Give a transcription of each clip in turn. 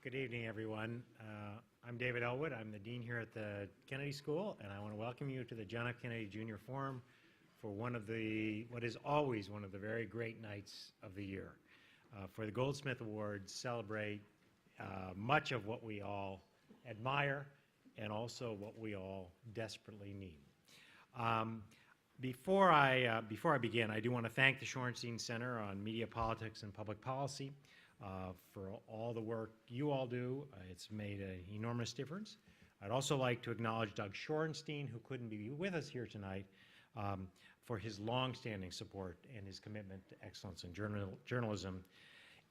Good evening, everyone. I'm David Elwood. I'm the dean here at the Kennedy School, and I want to welcome you to the John F. Kennedy Jr. Forum for what is always one of the very great nights of the year. For the Goldsmith Awards celebrate much of what we all admire and also what we all desperately need. Before I begin, I do want to thank the Shorenstein Center on Media Politics and Public Policy for all the work you all do. It's made an enormous difference. I'd also like to acknowledge Doug Shorenstein, who couldn't be with us here tonight, for his longstanding support and his commitment to excellence in journalism,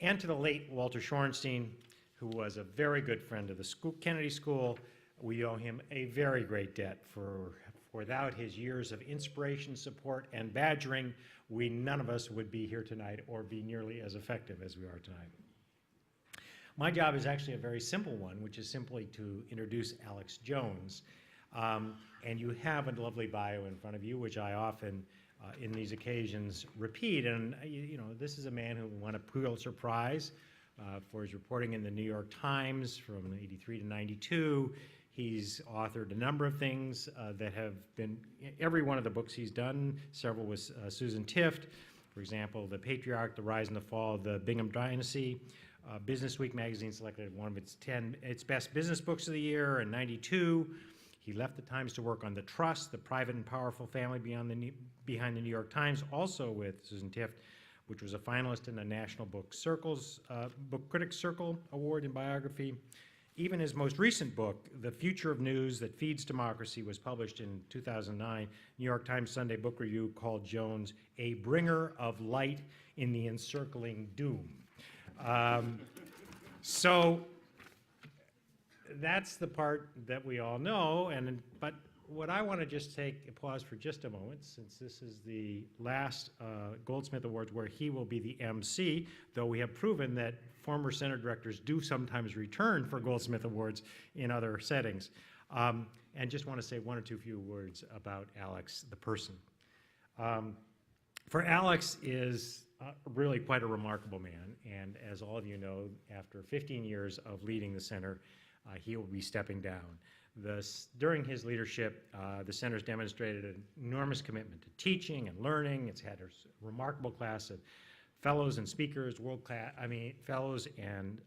and to the late Walter Shorenstein, who was a very good friend of the Kennedy School. We owe him a very great debt for without his years of inspiration, support, and badgering, none of us would be here tonight or be nearly as effective as we are tonight. My job is actually a very simple one, which is simply to introduce Alex Jones. And you have a lovely bio in front of you, which I often, in these occasions, repeat. And you know, this is a man who won a Pulitzer Prize for his reporting in the New York Times from '83 to '92. He's authored a number of things that have been, every one of the books he's done, several with Susan Tift, for example, The Patriarch, The Rise and the Fall of the Bingham Dynasty. Business Week magazine selected one of its best business books of the year in '92. He left the Times to work on The Trust, The Private and Powerful Family Behind the New York Times, also with Susan Tift, which was a finalist in the National Book Critics Circle Award in Biography. Even his most recent book, The Future of News That Feeds Democracy, was published in 2009, New York Times Sunday Book Review, called Jones a bringer of light in the encircling doom. So that's the part that we all know, but what I want to just pause for just a moment, since this is the last Goldsmith Awards where he will be the MC, though we have proven that former center directors do sometimes return for Goldsmith Awards in other settings. And just want to say one or two few words about Alex, the person. For Alex is really quite a remarkable man, and as all of you know, after 15 years of leading the center, he will be stepping down. During his leadership, the center's demonstrated an enormous commitment to teaching and learning. It's had a remarkable class of fellows and speakers, fellows and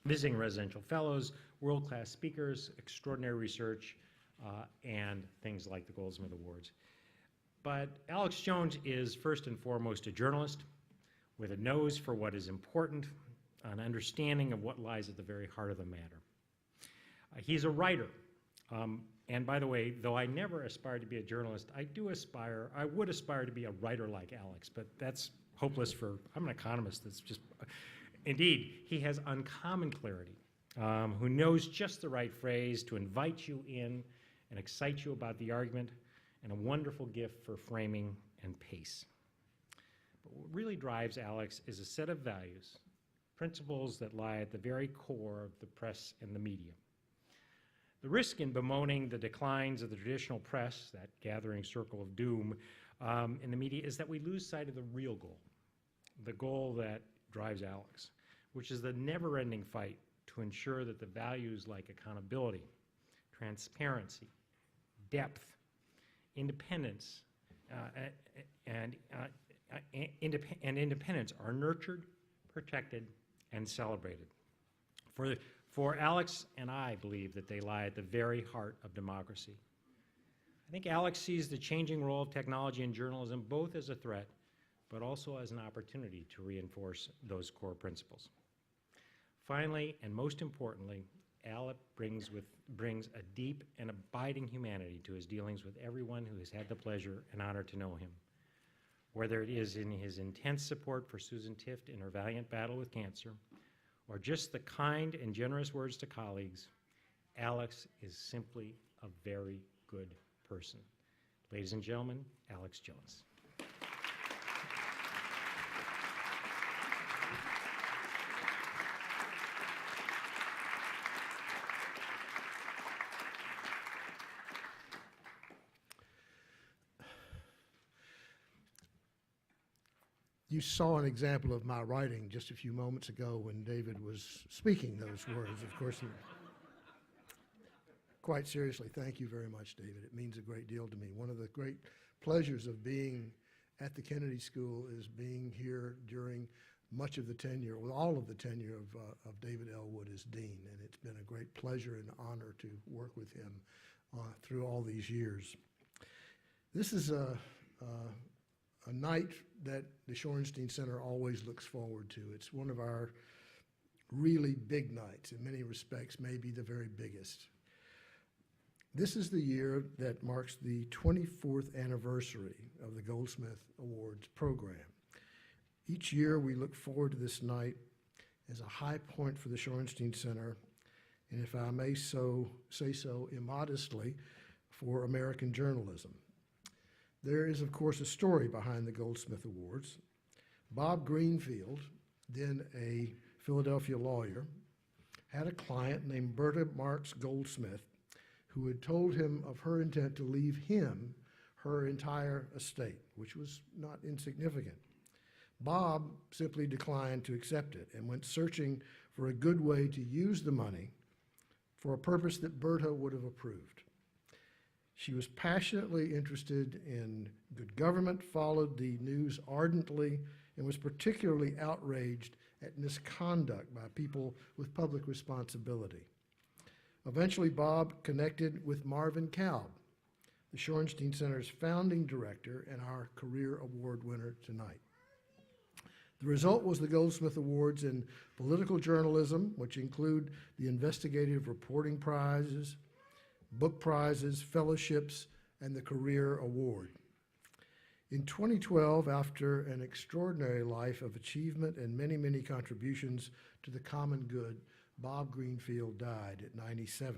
visiting residential fellows, world-class speakers, extraordinary research, and things like the Goldsmith Awards. But Alex Jones is first and foremost a journalist with a nose for what is important, an understanding of what lies at the very heart of the matter. He's a writer, and by the way, though I never aspired to be a journalist, I would aspire to be a writer like Alex, but that's hopeless I'm an economist, that's just, indeed, he has uncommon clarity, who knows just the right phrase to invite you in and excite you about the argument, and a wonderful gift for framing and pace. But what really drives Alex is a set of values, principles that lie at the very core of the press and the media. The risk in bemoaning the declines of the traditional press, that gathering circle of doom in the media, is that we lose sight of the real goal, the goal that drives Alex, which is the never-ending fight to ensure that the values like accountability, transparency, depth, independence, and independence are nurtured, protected, and celebrated. For Alex and I believe that they lie at the very heart of democracy. I think Alex sees the changing role of technology and journalism both as a threat, but also as an opportunity to reinforce those core principles. Finally, and most importantly, Alex brings a deep and abiding humanity to his dealings with everyone who has had the pleasure and honor to know him. Whether it is in his intense support for Susan Tift in her valiant battle with cancer, or just the kind and generous words to colleagues, Alex is simply a very good person. Ladies and gentlemen, Alex Jones. You saw an example of my writing just a few moments ago when David was speaking those words. Of course, quite seriously, thank you very much, David. It means a great deal to me. One of the great pleasures of being at the Kennedy School is being here during much of the tenure, well, all of the tenure of David Ellwood as dean, and it's been a great pleasure and honor to work with him through all these years. This is a night that the Shorenstein Center always looks forward to. It's one of our really big nights, in many respects, maybe the very biggest. This is the year that marks the 24th anniversary of the Goldsmith Awards program. Each year we look forward to this night as a high point for the Shorenstein Center, and if I may say so immodestly, for American journalism. There is, of course, a story behind the Goldsmith Awards. Bob Greenfield, then a Philadelphia lawyer, had a client named Berta Marks Goldsmith who had told him of her intent to leave him her entire estate, which was not insignificant. Bob simply declined to accept it and went searching for a good way to use the money for a purpose that Berta would have approved. She was passionately interested in good government, followed the news ardently, and was particularly outraged at misconduct by people with public responsibility. Eventually, Bob connected with Marvin Kalb, the Shorenstein Center's founding director and our career award winner tonight. The result was the Goldsmith Awards in political journalism, which include the investigative reporting prizes, book prizes, fellowships, and the Career Award. In 2012, after an extraordinary life of achievement and many, many contributions to the common good, Bob Greenfield died at 97.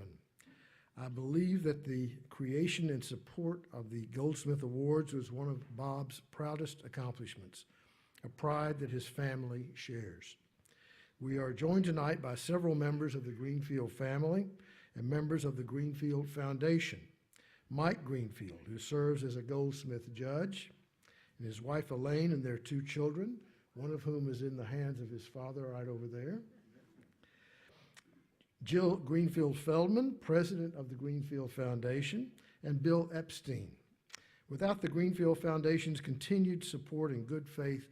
I believe that the creation and support of the Goldsmith Awards was one of Bob's proudest accomplishments, a pride that his family shares. We are joined tonight by several members of the Greenfield family and members of the Greenfield Foundation. Mike Greenfield, who serves as a Goldsmith judge, and his wife Elaine and their two children, one of whom is in the hands of his father right over there. Jill Greenfield Feldman, president of the Greenfield Foundation, and Bill Epstein. Without the Greenfield Foundation's continued support and good faith,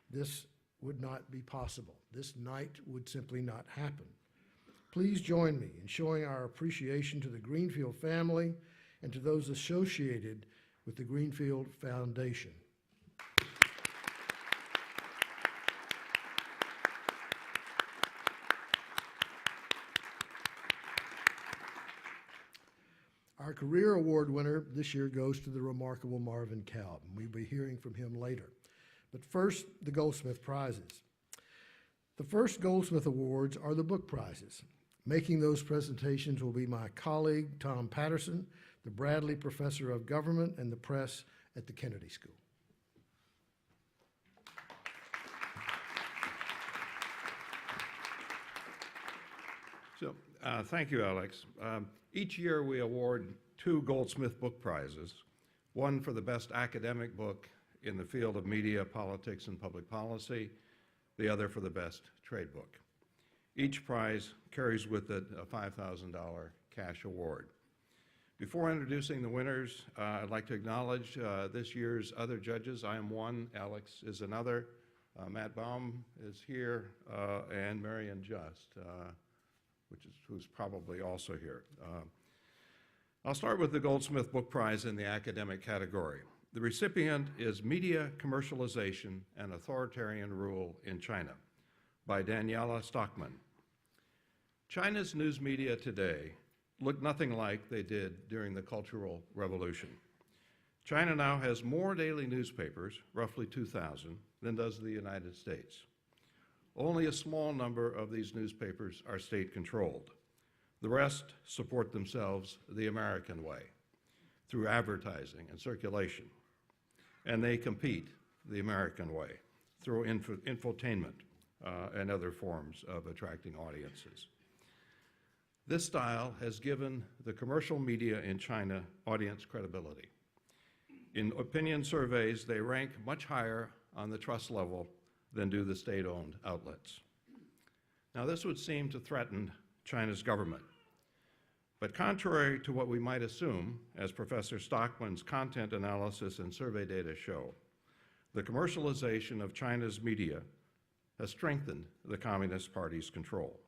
this would not be possible. This night would simply not happen. Please join me in showing our appreciation to the Greenfield family and to those associated with the Greenfield Foundation. Our Career Award winner this year goes to the remarkable Marvin Kalb, and we'll be hearing from him later. But first, the Goldsmith prizes. The first Goldsmith Awards are the book prizes. Making those presentations will be my colleague, Tom Patterson, the Bradley Professor of Government and the Press at the Kennedy School. So, thank you, Alex. Each year we award 2 Goldsmith Book Prizes, one for the best academic book in the field of media, politics, and public policy, the other for the best trade book. Each prize carries with it a $5,000 cash award. Before introducing the winners, I'd like to acknowledge this year's other judges. I am one, Alex is another, Matt Baum is here, and Marion Just, who's probably also here. I'll start with the Goldsmith Book Prize in the academic category. The recipient is Media Commercialization and Authoritarian Rule in China by Daniela Stockman. China's news media today look nothing like they did during the Cultural Revolution. China now has more daily newspapers, roughly 2,000, than does the United States. Only a small number of these newspapers are state-controlled. The rest support themselves the American way, through advertising and circulation. And they compete the American way, through infotainment and other forms of attracting audiences. This style has given the commercial media in China audience credibility. In opinion surveys, they rank much higher on the trust level than do the state-owned outlets. Now, this would seem to threaten China's government. But contrary to what we might assume, as Professor Stockman's content analysis and survey data show, the commercialization of China's media has strengthened the Communist Party's control.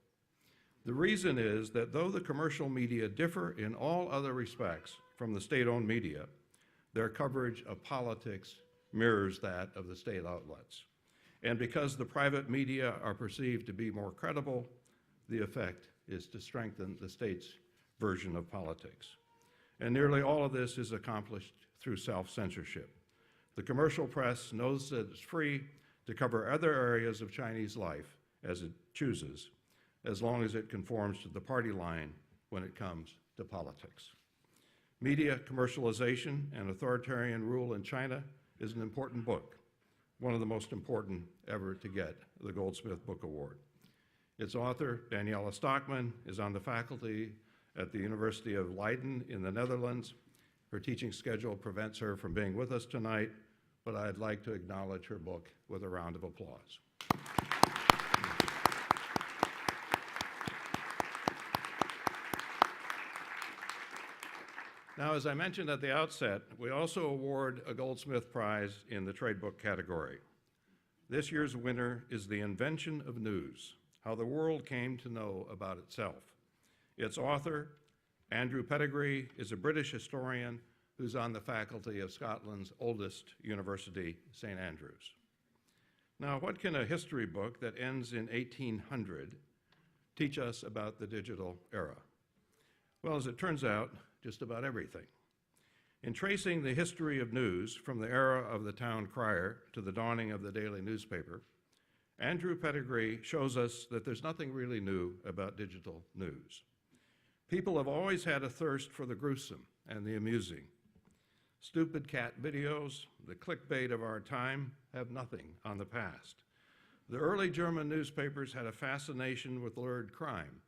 The reason is that though the commercial media differ in all other respects from the state-owned media, their coverage of politics mirrors that of the state outlets. And because the private media are perceived to be more credible, the effect is to strengthen the state's version of politics. And nearly all of this is accomplished through self-censorship. The commercial press knows that it's free to cover other areas of Chinese life as it chooses, as long as it conforms to the party line when it comes to politics. Media commercialization and authoritarian rule in China is an important book, one of the most important ever to get the Goldsmith Book Award. Its author, Daniela Stockman, is on the faculty at the University of Leiden in the Netherlands. Her teaching schedule prevents her from being with us tonight, but I'd like to acknowledge her book with a round of applause. Now, as I mentioned at the outset, we also award a Goldsmith Prize in the trade book category. This year's winner is The Invention of News: How the World Came to Know About Itself. Its author, Andrew Pettigrew, is a British historian who's on the faculty of Scotland's oldest university, St. Andrews. Now, what can a history book that ends in 1800 teach us about the digital era? Well, as it turns out, just about everything. In tracing the history of news from the era of the town crier to the dawning of the daily newspaper, Andrew Pettigrew shows us that there's nothing really new about digital news. People have always had a thirst for the gruesome and the amusing. Stupid cat videos, the clickbait of our time, have nothing on the past. The early German newspapers had a fascination with lurid crime,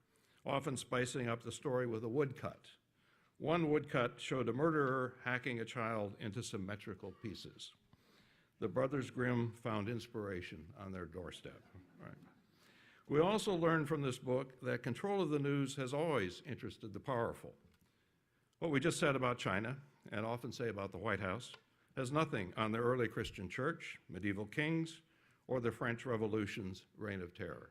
often spicing up the story with a woodcut. One woodcut showed a murderer hacking a child into symmetrical pieces. The Brothers Grimm found inspiration on their doorstep. Right. We also learned from this book that control of the news has always interested the powerful. What we just said about China, and often say about the White House, has nothing on the early Christian church, medieval kings, or the French Revolution's reign of terror.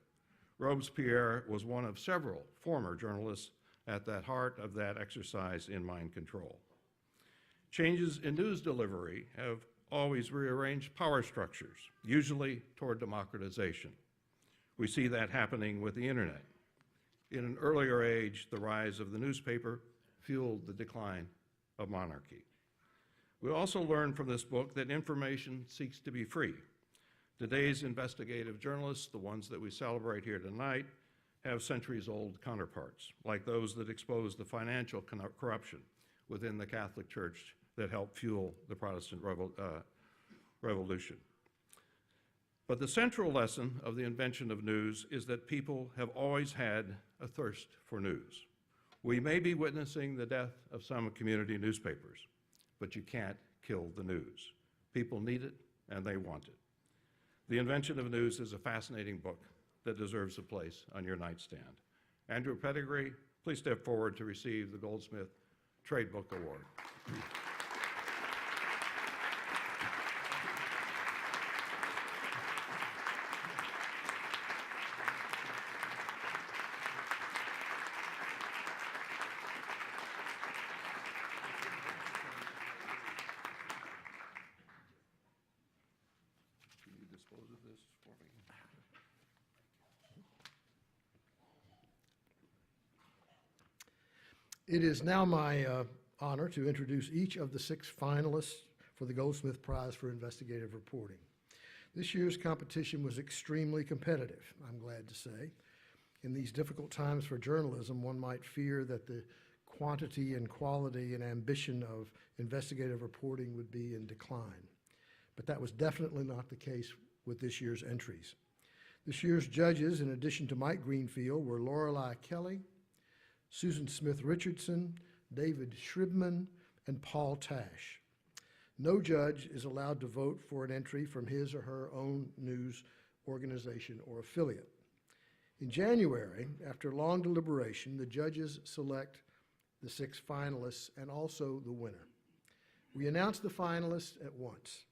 Robespierre was one of several former journalists at the heart of that exercise in mind control. Changes in news delivery have always rearranged power structures, usually toward democratization. We see that happening with the internet. In an earlier age, the rise of the newspaper fueled the decline of monarchy. We also learn from this book that information seeks to be free. Today's investigative journalists, the ones that we celebrate here tonight, have centuries-old counterparts, like those that expose the financial corruption within the Catholic Church that helped fuel the Protestant Revolution. But the central lesson of the invention of news is that people have always had a thirst for news. We may be witnessing the death of some community newspapers, but you can't kill the news. People need it, and they want it. The Invention of News is a fascinating book that deserves a place on your nightstand. Andrew Pettigrew, please step forward to receive the Goldsmith Trade Book Award. Can you dispose of this for me? It is now my honor to introduce each of the 6 finalists for the Goldsmith Prize for Investigative Reporting. This year's competition was extremely competitive, I'm glad to say. In these difficult times for journalism, one might fear that the quantity and quality and ambition of investigative reporting would be in decline. But that was definitely not the case with this year's entries. This year's judges, in addition to Mike Greenfield, were Lorelei Kelly, Susan Smith Richardson, David Shribman, and Paul Tash. No judge is allowed to vote for an entry from his or her own news organization or affiliate. In January, after long deliberation, the judges select the 6 finalists and also the winner. We announce the finalists at once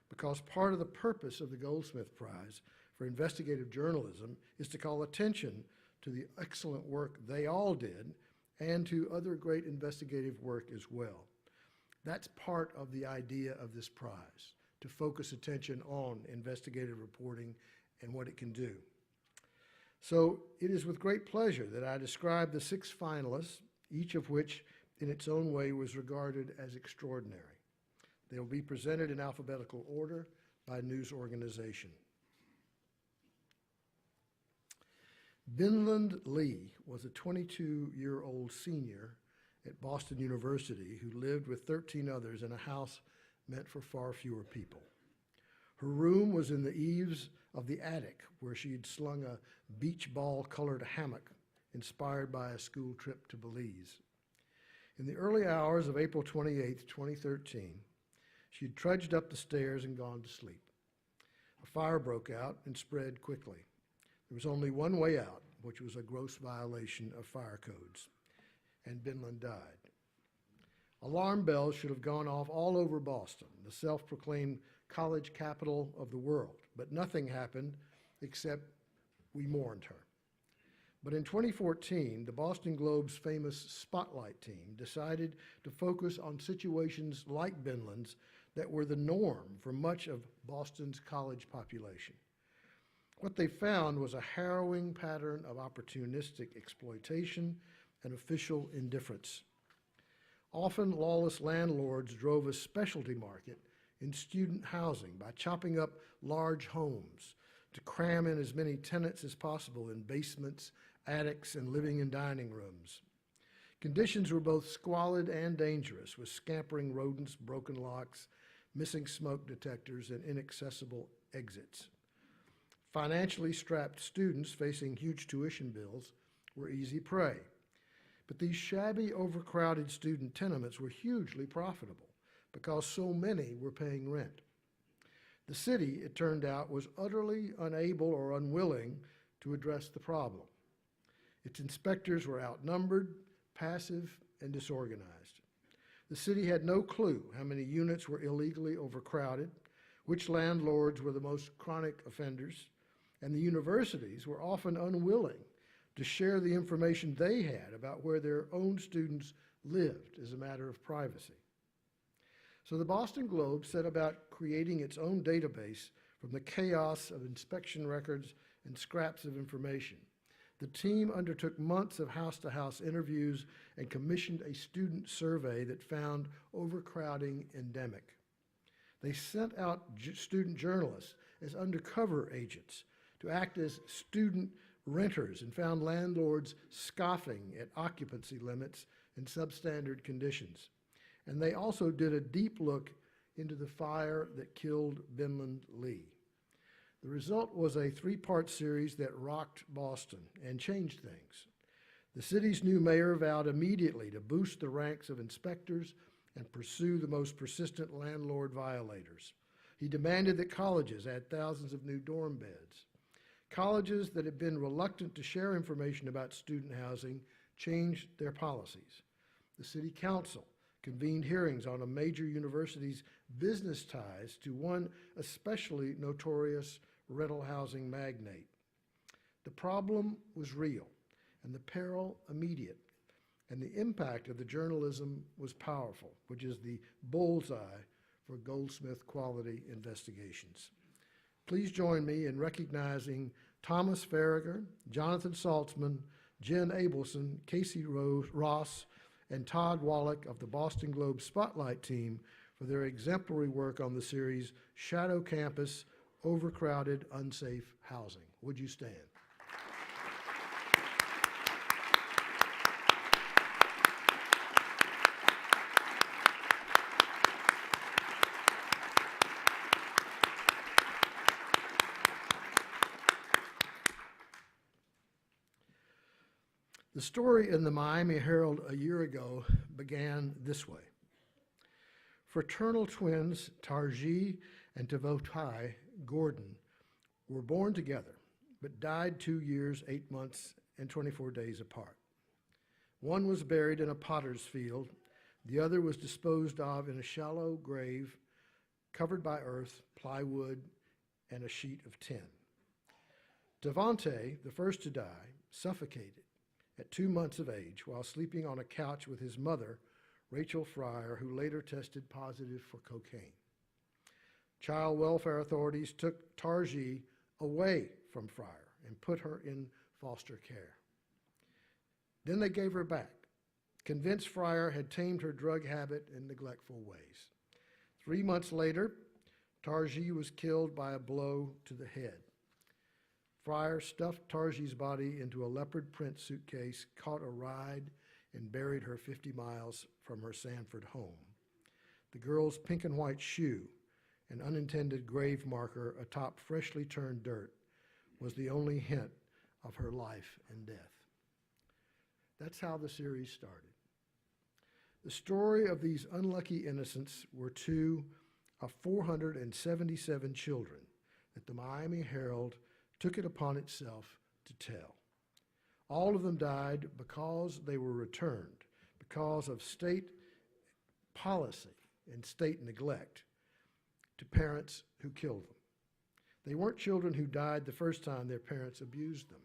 because part of the purpose of the Goldsmith Prize for investigative journalism is to call attention to the excellent work they all did and to other great investigative work as well. That's part of the idea of this prize, to focus attention on investigative reporting and what it can do. So it is with great pleasure that I describe the 6 finalists, each of which in its own way was regarded as extraordinary. They will be presented in alphabetical order by news organization. Binland Lee was a 22-year-old senior at Boston University who lived with 13 others in a house meant for far fewer people. Her room was in the eaves of the attic where she had slung a beach ball-colored hammock inspired by a school trip to Belize. In the early hours of April 28, 2013, she had trudged up the stairs and gone to sleep. A fire broke out and spread quickly. There was only one way out, which was a gross violation of fire codes, and Binland died. Alarm bells should have gone off all over Boston, the self-proclaimed college capital of the world, but nothing happened except we mourned her. But in 2014, the Boston Globe's famous Spotlight team decided to focus on situations like Binland's that were the norm for much of Boston's college population. What they found was a harrowing pattern of opportunistic exploitation and official indifference. Often lawless landlords drove a specialty market in student housing by chopping up large homes to cram in as many tenants as possible in basements, attics, and living and dining rooms. Conditions were both squalid and dangerous, with scampering rodents, broken locks, missing smoke detectors, and inaccessible exits. Financially strapped students facing huge tuition bills were easy prey. But these shabby, overcrowded student tenements were hugely profitable because so many were paying rent. The city, it turned out, was utterly unable or unwilling to address the problem. Its inspectors were outnumbered, passive, and disorganized. The city had no clue how many units were illegally overcrowded, which landlords were the most chronic offenders, and the universities were often unwilling to share the information they had about where their own students lived as a matter of privacy. So the Boston Globe set about creating its own database from the chaos of inspection records and scraps of information. The team undertook months of house-to-house interviews and commissioned a student survey that found overcrowding endemic. They sent out student journalists as undercover agents to act as student renters and found landlords scoffing at occupancy limits and substandard conditions. And they also did a deep look into the fire that killed Binland Lee. The result was a 3-part series that rocked Boston and changed things. The city's new mayor vowed immediately to boost the ranks of inspectors and pursue the most persistent landlord violators. He demanded that colleges add thousands of new dorm beds. Colleges that had been reluctant to share information about student housing changed their policies. The city council convened hearings on a major university's business ties to one especially notorious rental housing magnate. The problem was real, and the peril immediate, and the impact of the journalism was powerful, which is the bullseye for Goldsmith quality investigations. Please join me in recognizing Thomas Farragher, Jonathan Saltzman, Jen Abelson, Casey Ross, and Todd Wallach of the Boston Globe Spotlight team for their exemplary work on the series Shadow Campus, Overcrowded, Unsafe Housing. Would you stand? The story in the Miami Herald a year ago began this way. Fraternal twins Tarji and Tavotai Gordon were born together, but died 2 years, 8 months, and 24 days apart. One was buried in a potter's field. The other was disposed of in a shallow grave covered by earth, plywood, and a sheet of tin. Devante, the first to die, suffocated at 2 months of age while sleeping on a couch with his mother, Rachel Fryer, who later tested positive for cocaine. Child welfare authorities took Tarji away from Fryer and put her in foster care. Then they gave her back, convinced Fryer had tamed her drug habit and neglectful ways. 3 months later, Tarji was killed by a blow to the head. Fryer stuffed Tarji's body into a leopard print suitcase, caught a ride, and buried her 50 miles from her Sanford home. The girl's pink and white shoe, an unintended grave marker atop freshly turned dirt, was the only hint of her life and death. That's how the series started. The story of these unlucky innocents were two of 477 children that the Miami Herald took it upon itself to tell. All of them died because they were returned, because of state policy and state neglect, to parents who killed them. They weren't children who died the first time their parents abused them.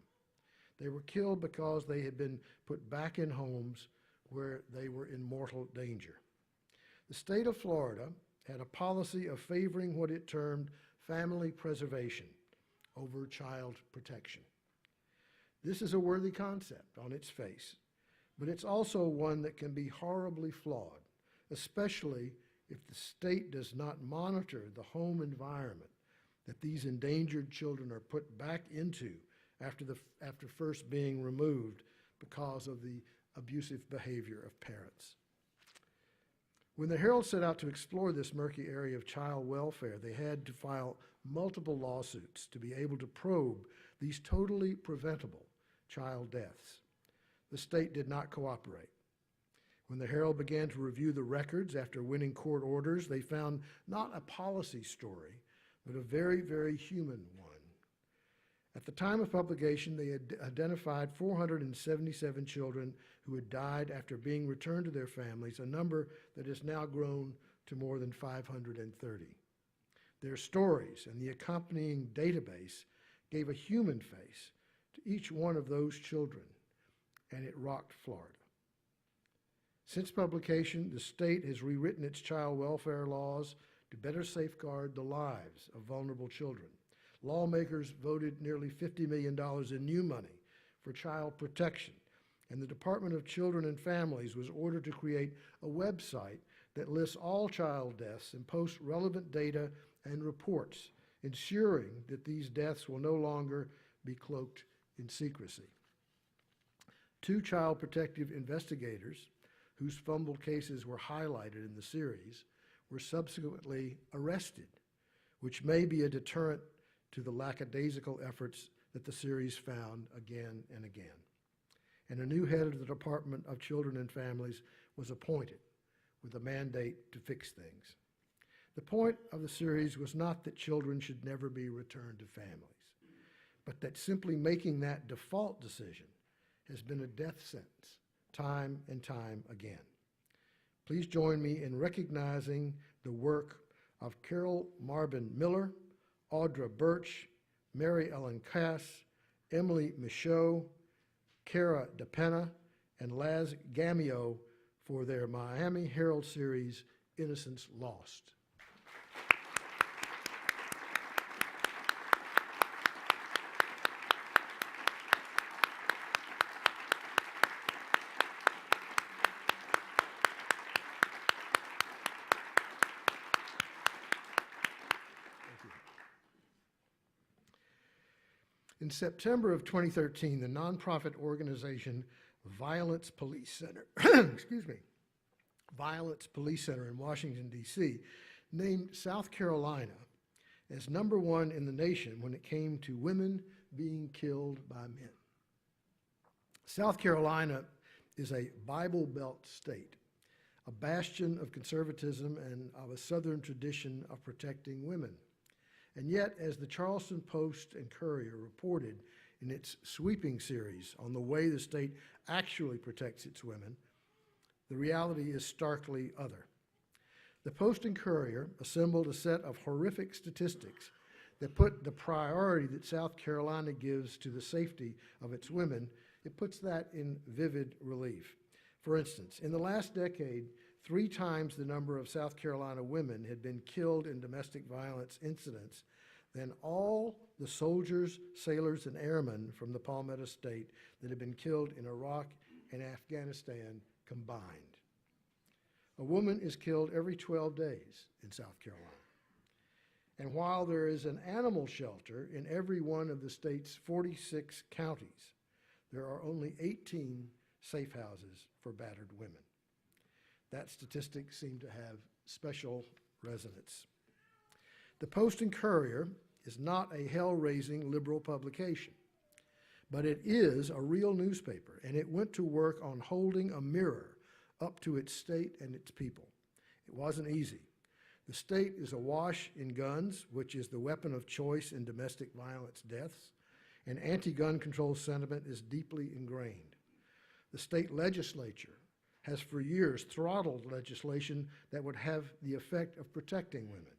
They were killed because they had been put back in homes where they were in mortal danger. The state of Florida had a policy of favoring what it termed family preservation over child protection. This is a worthy concept on its face, but it's also one that can be horribly flawed, especially if the state does not monitor the home environment that these endangered children are put back into after first being removed because of the abusive behavior of parents. When the Herald set out to explore this murky area of child welfare, they had to file multiple lawsuits to be able to probe these totally preventable child deaths. The state did not cooperate. When the Herald began to review the records after winning court orders, they found not a policy story, but a very, very human one. At the time of publication, they had identified 477 children who had died after being returned to their families, a number that has now grown to more than 530. Their stories and the accompanying database gave a human face to each one of those children, and it rocked Florida. Since publication, the state has rewritten its child welfare laws to better safeguard the lives of vulnerable children. Lawmakers voted nearly $50 million in new money for child protection, and the Department of Children and Families was ordered to create a website that lists all child deaths and posts relevant data and reports, ensuring that these deaths will no longer be cloaked in secrecy. 2 child protective investigators, whose fumbled cases were highlighted in the series, were subsequently arrested, which may be a deterrent to the lackadaisical efforts that the series found again and again. And a new head of the Department of Children and Families was appointed with a mandate to fix things. The point of the series was not that children should never be returned to families, but that simply making that default decision has been a death sentence time and time again. Please join me in recognizing the work of Carol Marvin Miller, Audra Birch, Mary Ellen Cass, Emily Michaud, Cara DePena, and Laz Gamio for their Miami Herald series, Innocence Lost. In September of 2013, the nonprofit organization Violence Police Center, Violence Police Center in Washington, D.C., named South Carolina as #1 in the nation when it came to women being killed by men. South Carolina is a Bible Belt state, a bastion of conservatism and of a Southern tradition of protecting women. And yet, as the Charleston Post and Courier reported in its sweeping series on the way the state actually protects its women, the reality is starkly other. The Post and Courier assembled a set of horrific statistics that put the priority that South Carolina gives to the safety of its women, it puts that in vivid relief. For instance, in the last decade, 3 times the number of South Carolina women had been killed in domestic violence incidents than all the soldiers, sailors, and airmen from the Palmetto State that had been killed in Iraq and Afghanistan combined. A woman is killed every 12 days in South Carolina. And while there is an animal shelter in every one of the state's 46 counties, there are only 18 safe houses for battered women. That statistic seemed to have special resonance. The Post and Courier is not a hell-raising liberal publication, but it is a real newspaper, and it went to work on holding a mirror up to its state and its people. It wasn't easy. The state is awash in guns, which is the weapon of choice in domestic violence deaths, and anti-gun control sentiment is deeply ingrained. The state legislature has for years throttled legislation that would have the effect of protecting women.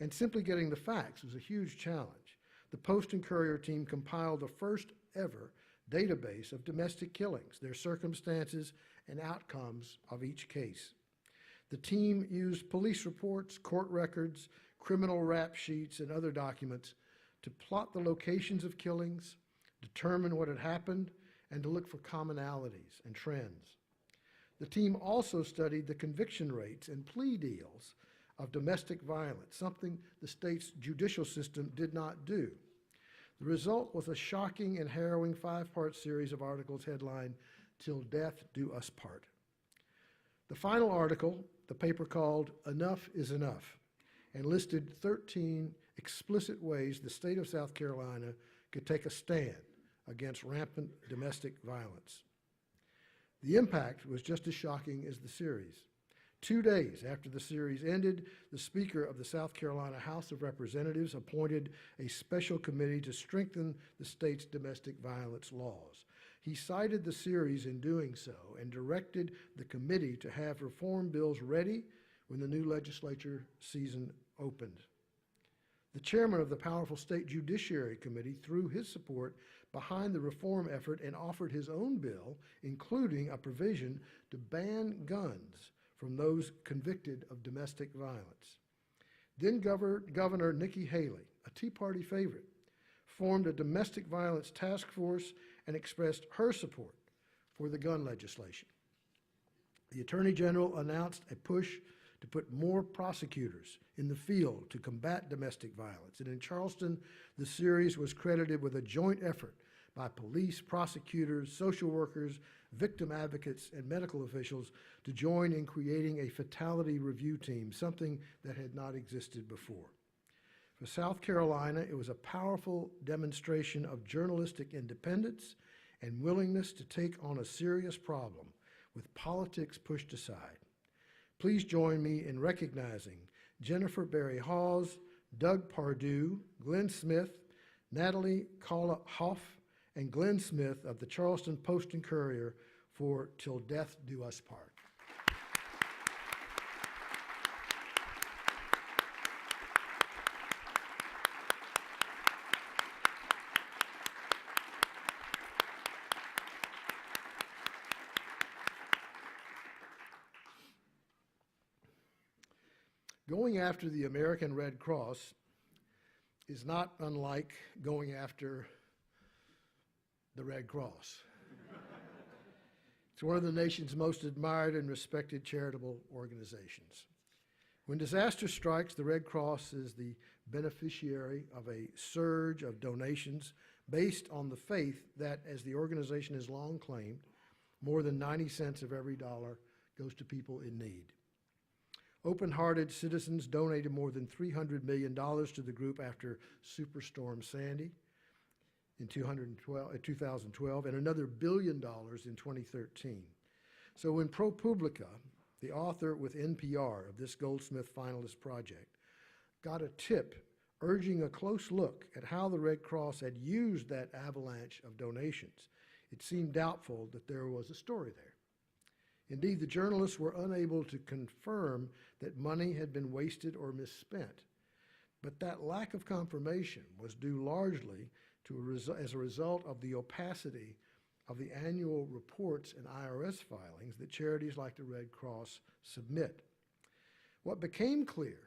And simply getting the facts was a huge challenge. The Post and Courier team compiled the first ever database of domestic killings, their circumstances, and outcomes of each case. The team used police reports, court records, criminal rap sheets, and other documents to plot the locations of killings, determine what had happened, and to look for commonalities and trends. The team also studied the conviction rates and plea deals of domestic violence, something the state's judicial system did not do. The result was a shocking and harrowing 5-part series of articles headlined, "Till Death Do Us Part." The final article, the paper called "Enough is Enough," and listed 13 explicit ways the state of South Carolina could take a stand against rampant domestic violence. The impact was just as shocking as the series. 2 days after the series ended, the Speaker of the South Carolina House of Representatives appointed a special committee to strengthen the state's domestic violence laws. He cited the series in doing so and directed the committee to have reform bills ready when the new legislature season opened. The chairman of the powerful State Judiciary Committee threw his support behind the reform effort and offered his own bill, including a provision to ban guns from those convicted of domestic violence. Then Governor Nikki Haley, a Tea Party favorite, formed a domestic violence task force and expressed her support for the gun legislation. The Attorney General announced a push to put more prosecutors in the field to combat domestic violence. And in Charleston, the series was credited with a joint effort by police, prosecutors, social workers, victim advocates, and medical officials to join in creating a fatality review team, something that had not existed before. For South Carolina, it was a powerful demonstration of journalistic independence and willingness to take on a serious problem with politics pushed aside. Please join me in recognizing Jennifer Berry Hawes, Doug Pardue, Glenn Smith, Natalie Kala Hoff, and Glenn Smith of the Charleston Post and Courier for "Till Death Do Us Part." Going after the American Red Cross is not unlike going after the Red Cross. It's one of the nation's most admired and respected charitable organizations. When disaster strikes, the Red Cross is the beneficiary of a surge of donations based on the faith that, as the organization has long claimed, more than 90 cents of every dollar goes to people in need. Open-hearted citizens donated more than $300 million to the group after Superstorm Sandy in 2012, and another $1 billion in 2013. So when ProPublica, the author with NPR of this Goldsmith finalist project, got a tip urging a close look at how the Red Cross had used that avalanche of donations. It seemed doubtful that there was a story there. Indeed, the journalists were unable to confirm that money had been wasted or misspent. But that lack of confirmation was due largely to as a result of the opacity of the annual reports and IRS filings that charities like the Red Cross submit. What became clear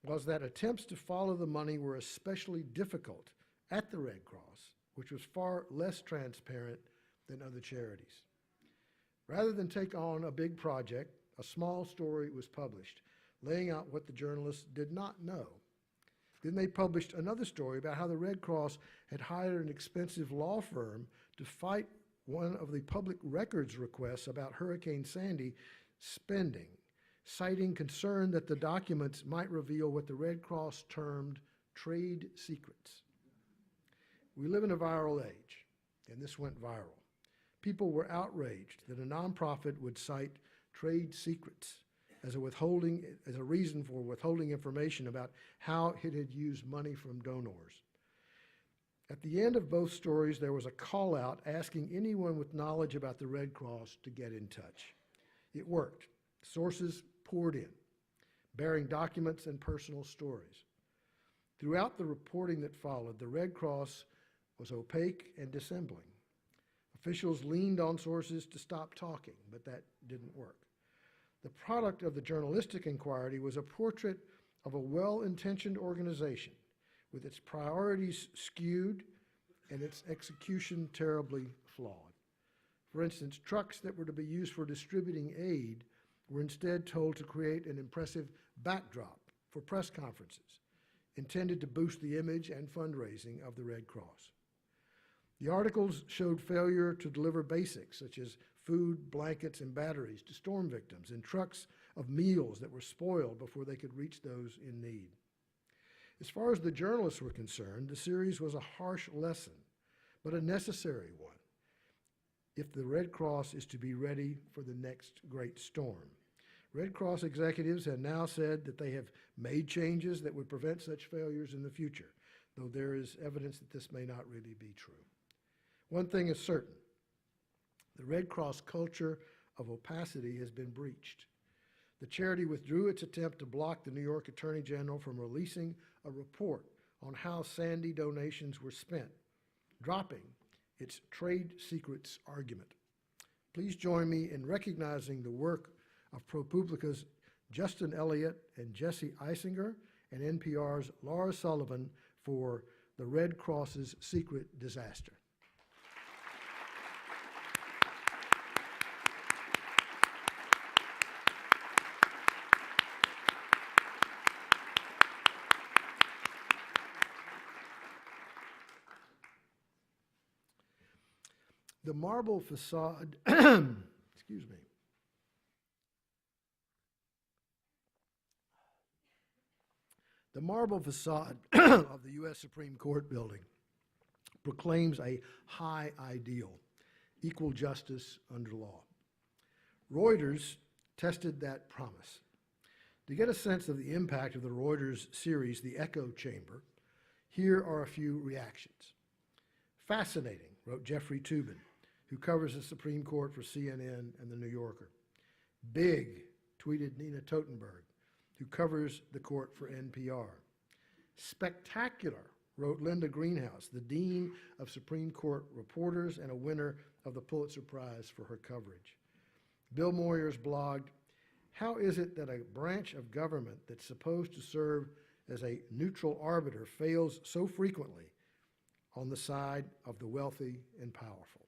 was that attempts to follow the money were especially difficult at the Red Cross, which was far less transparent than other charities. Rather than take on a big project, a small story was published, laying out what the journalists did not know. Then they published another story about how the Red Cross had hired an expensive law firm to fight one of the public records requests about Hurricane Sandy spending, citing concern that the documents might reveal what the Red Cross termed trade secrets. We live in a viral age, and this went viral. People were outraged that a nonprofit would cite trade secrets as a reason for withholding information about how it had used money from donors. At the end of both stories, there was a call out asking anyone with knowledge about the Red Cross to get in touch. It worked. Sources poured in, bearing documents and personal stories. Throughout the reporting that followed, the Red Cross was opaque and dissembling. Officials leaned on sources to stop talking, but that didn't work. The product of the journalistic inquiry was a portrait of a well-intentioned organization with its priorities skewed and its execution terribly flawed. For instance, trucks that were to be used for distributing aid were instead told to create an impressive backdrop for press conferences intended to boost the image and fundraising of the Red Cross. The articles showed failure to deliver basics such as food, blankets, and batteries to storm victims, and trucks of meals that were spoiled before they could reach those in need. As far as the journalists were concerned, the series was a harsh lesson, but a necessary one if the Red Cross is to be ready for the next great storm. Red Cross executives have now said that they have made changes that would prevent such failures in the future, though there is evidence that this may not really be true. One thing is certain: the Red Cross culture of opacity has been breached. The charity withdrew its attempt to block the New York Attorney General from releasing a report on how Sandy donations were spent, dropping its trade secrets argument. Please join me in recognizing the work of ProPublica's Justin Elliott and Jesse Eisinger and NPR's Laura Sullivan for the Red Cross's secret disaster. The marble facade, excuse me. The marble facade of the U.S. Supreme Court building proclaims a high ideal, equal justice under law. Reuters tested that promise. To get a sense of the impact of the Reuters series, The Echo Chamber, here are a few reactions. Fascinating, wrote Jeffrey Toobin, who covers the Supreme Court for CNN and The New Yorker. Big, tweeted Nina Totenberg, who covers the court for NPR. Spectacular, wrote Linda Greenhouse, the Dean of Supreme Court Reporters and a winner of the Pulitzer Prize for her coverage. Bill Moyers blogged, "How is it that a branch of government that's supposed to serve as a neutral arbiter fails so frequently on the side of the wealthy and powerful?"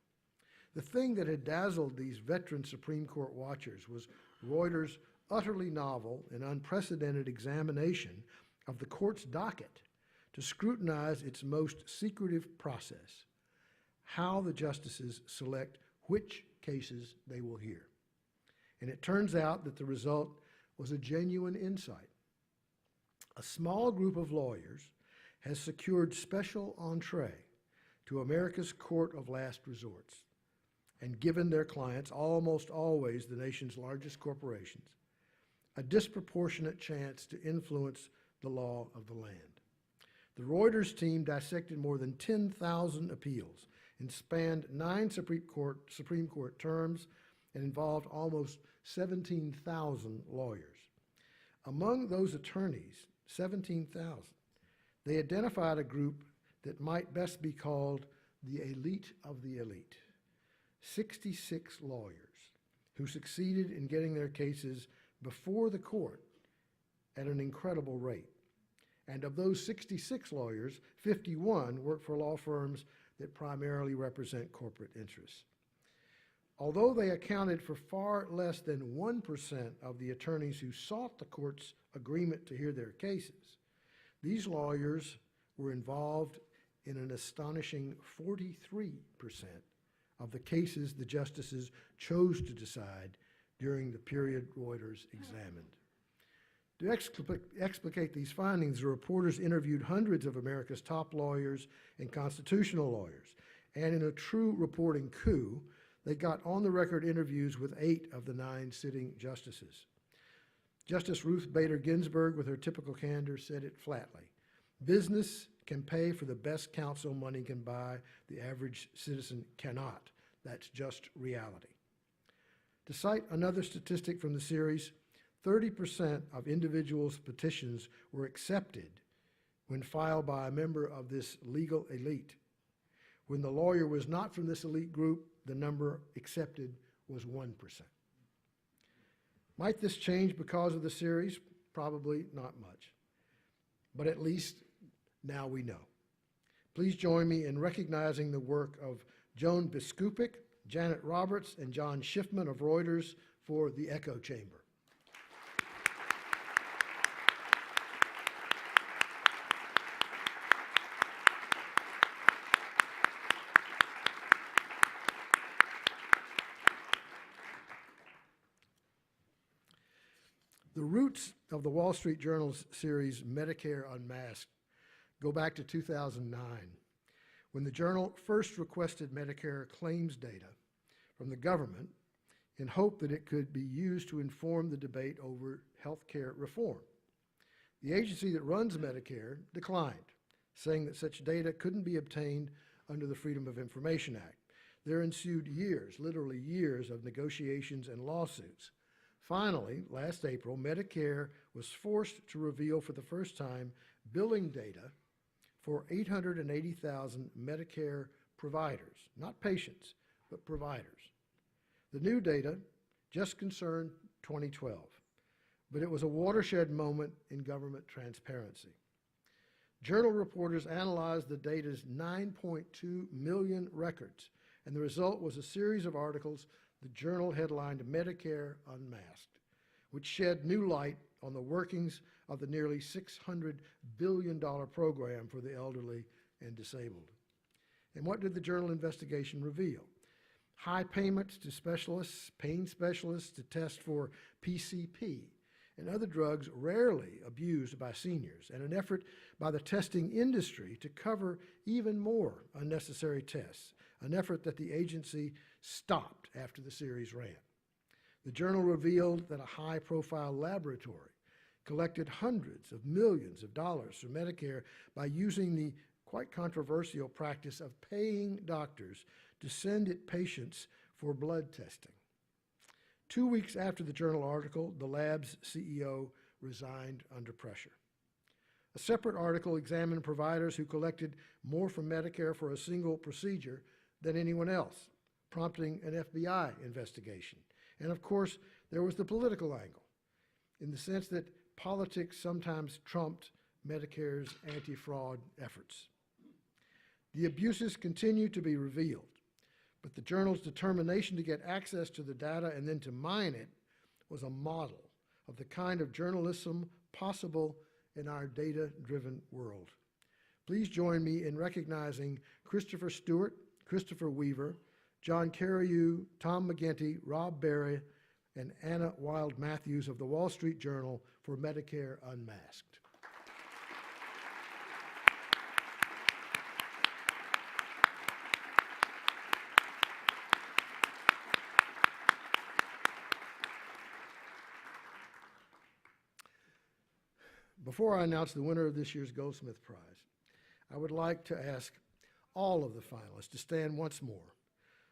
The thing that had dazzled these veteran Supreme Court watchers was Reuters' utterly novel and unprecedented examination of the court's docket to scrutinize its most secretive process, how the justices select which cases they will hear. And it turns out that the result was a genuine insight. A small group of lawyers has secured special entree to America's court of last resorts. and given their clients, almost always the nation's largest corporations, a disproportionate chance to influence the law of the land. The Reuters team dissected more than 10,000 appeals and spanned 9 Supreme Court terms and involved almost 17,000 lawyers. Among those attorneys, 17,000, they identified a group that might best be called the elite of the elite. 66 lawyers who succeeded in getting their cases before the court at an incredible rate. And of those 66 lawyers, 51 work for law firms that primarily represent corporate interests. Although they accounted for far less than 1% of the attorneys who sought the court's agreement to hear their cases, these lawyers were involved in an astonishing 43% of the cases the justices chose to decide during the period Reuters examined. To explicate these findings, the reporters interviewed hundreds of America's top lawyers and constitutional lawyers, and in a true reporting coup, they got on-the-record interviews with 8 of the 9 sitting justices. Justice Ruth Bader Ginsburg, with her typical candor, said it flatly: business can pay for the best counsel money can buy. The average citizen cannot. That's just reality. To cite another statistic from the series, 30% of individuals' petitions were accepted when filed by a member of this legal elite. When the lawyer was not from this elite group, the number accepted was 1%. Might this change because of the series? Probably not much. But at least now we know. Please join me in recognizing the work of Joan Biskupik, Janet Roberts, and John Schiffman of Reuters for the echo chamber. The roots of the Wall Street Journal's series Medicare Unmasked go back to 2009, when the Journal first requested Medicare claims data from the government in hope that it could be used to inform the debate over health care reform. The agency that runs Medicare declined, saying that such data couldn't be obtained under the Freedom of Information Act. There ensued years, literally years, of negotiations and lawsuits. Finally, last April, Medicare was forced to reveal for the first time billing data for 880,000 Medicare providers, not patients, but providers. The new data just concerned 2012, but it was a watershed moment in government transparency. Journal reporters analyzed the data's 9.2 million records, and the result was a series of articles the Journal headlined Medicare Unmasked, which shed new light on the workings of the nearly $600 billion program for the elderly and disabled. And what did the Journal investigation reveal? High payments to specialists, pain specialists to test for PCP and other drugs rarely abused by seniors, and an effort by the testing industry to cover even more unnecessary tests, an effort that the agency stopped after the series ran. The Journal revealed that a high-profile laboratory collected hundreds of millions of dollars from Medicare by using the quite controversial practice of paying doctors to send it patients for blood testing. 2 weeks after the Journal article, the lab's CEO resigned under pressure. A separate article examined providers who collected more from Medicare for a single procedure than anyone else, prompting an FBI investigation. And of course, there was the political angle, in the sense that politics sometimes trumped Medicare's anti-fraud efforts. The abuses continue to be revealed, but the Journal's determination to get access to the data and then to mine it was a model of the kind of journalism possible in our data-driven world. Please join me in recognizing Christopher Stewart, Christopher Weaver, John Carreyrou, Tom McGinty, Rob Berry, and Anna Wild Matthews of the Wall Street Journal for Medicare Unmasked. Before I announce the winner of this year's Goldsmith Prize, I would like to ask all of the finalists to stand once more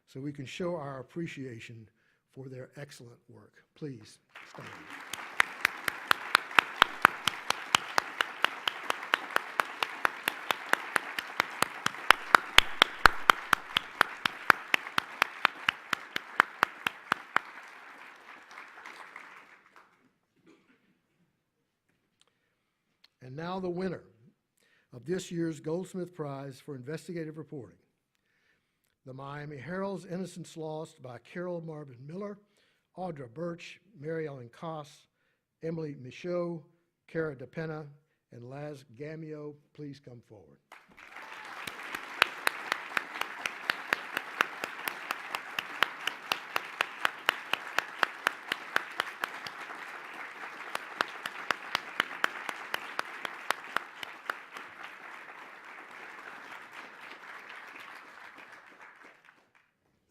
so we can show our appreciation for their excellent work. Please stand. And now the winner of this year's Goldsmith Prize for Investigative Reporting. The Miami Herald's Innocence Lost by Carol Marvin Miller, Audra Birch, Mary Ellen Koss, Emily Michaud, Cara DePena, and Laz Gamio. Please come forward.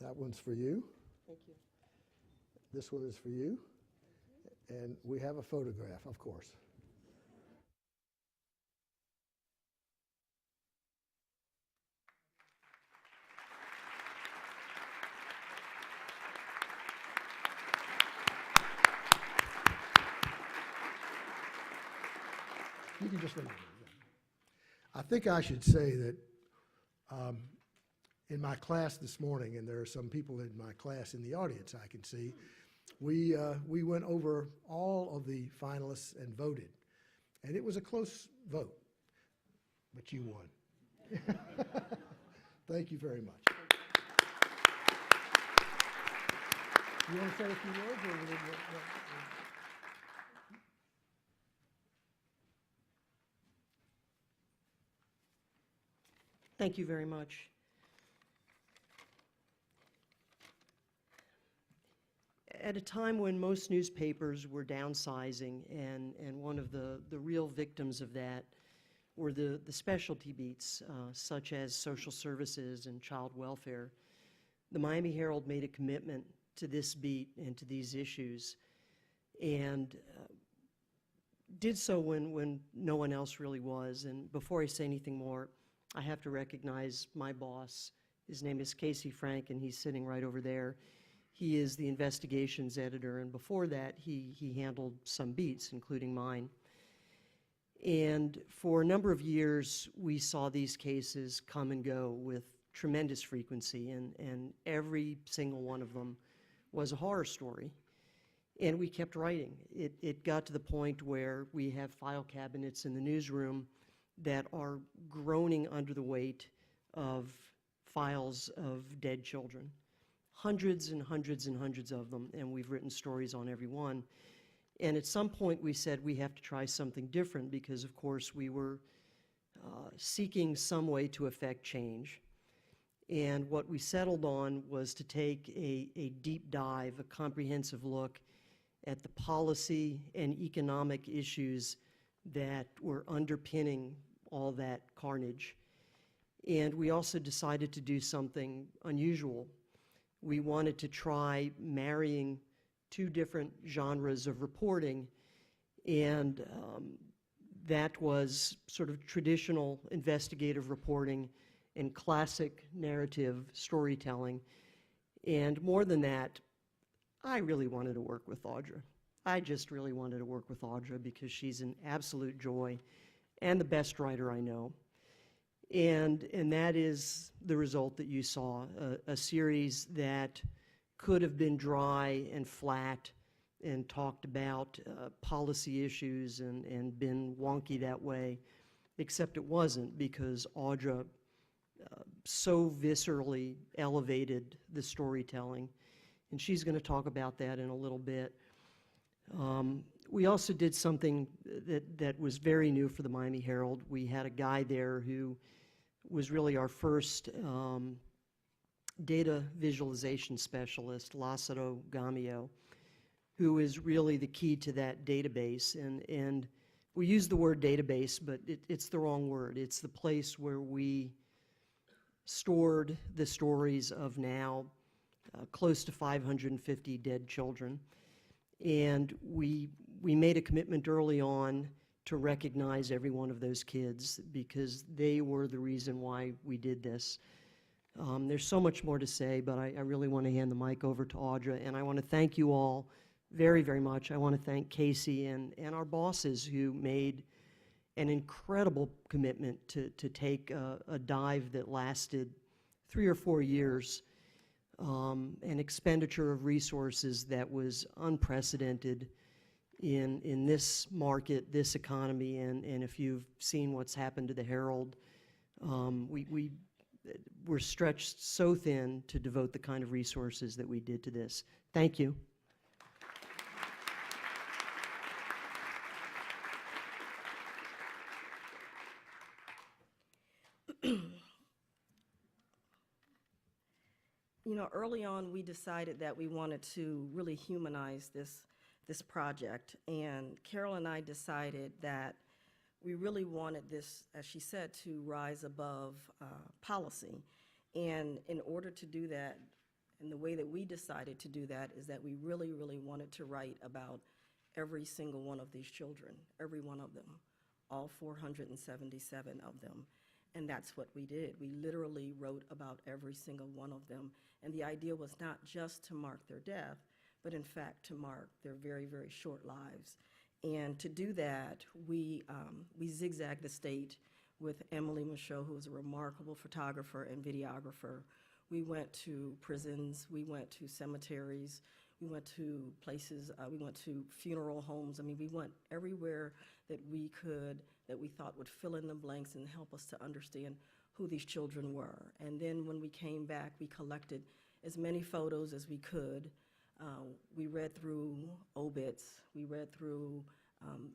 That one's for you. Thank you. This one is for you. And we have a photograph, of course. You can just remember. I think I should say that in my class this morning, and there are some people in my class in the audience I can see, we went over all of the finalists and voted. And it was a close vote, but you won. Thank you very much. You want to say a few words? Thank you very much. At a time when most newspapers were downsizing, and one of the real victims of that were the specialty beats, such as social services and child welfare, the Miami Herald made a commitment to this beat and to these issues, and did so when no one else really was. And before I say anything more, I have to recognize my boss. His name is Casey Frank, and he's sitting right over there. He is the investigations editor, and before that, he handled some beats, including mine. And for a number of years, we saw these cases come and go with tremendous frequency, and every single one of them was a horror story. And we kept writing. It got to the point where we have file cabinets in the newsroom that are groaning under the weight of files of dead children. Hundreds and hundreds and hundreds of them, and we've written stories on every one. And at some point we said we have to try something different because, of course, we were seeking some way to effect change. And what we settled on was to take a deep dive, a comprehensive look at the policy and economic issues that were underpinning all that carnage. And we also decided to do something unusual. We wanted to try marrying two different genres of reporting, and that was sort of traditional investigative reporting and classic narrative storytelling. And more than that, I really wanted to work with Audra. I just really wanted to work with Audra because she's an absolute joy and the best writer I know. And that is the result that you saw, a series that could have been dry and flat and talked about policy issues and been wonky that way, except it wasn't, because Audra so viscerally elevated the storytelling. And she's going to talk about that in a little bit. We also did something that was very new for the Miami Herald. We had a guy there who was really our first data visualization specialist, Lázaro Gamio, who is really the key to that database. And we use the word database, but it's the wrong word. It's the place where we stored the stories of now close to 550 dead children. And we made a commitment early on to recognize every one of those kids because they were the reason why we did this. There's so much more to say, but I really want to hand the mic over to Audra, and I want to thank you all very, very much. I want to thank Casey and our bosses who made an incredible commitment to take a dive that lasted 3 or 4 years, an expenditure of resources that was unprecedented in this market, this economy, and if you've seen what's happened to the Herald, we're stretched so thin to devote the kind of resources that we did to this. Thank you. You know, early on, we decided that we wanted to really humanize this project, and Carol and I decided that we really wanted this, as she said, to rise above policy. And in order to do that, and the way that we decided to do that is that we really, really wanted to write about every single one of these children, every one of them, all 477 of them. And that's what we did. We literally wrote about every single one of them. And the idea was not just to mark their death, but in fact to mark their very, very short lives. And to do that, we zigzagged the state with Emily Michaud, who was a remarkable photographer and videographer. We went to prisons, we went to cemeteries, we went to places, we went to funeral homes. I mean, we went everywhere that we could, that we thought would fill in the blanks and help us to understand who these children were. And then when we came back, we collected as many photos as we could. We read through obits, we read through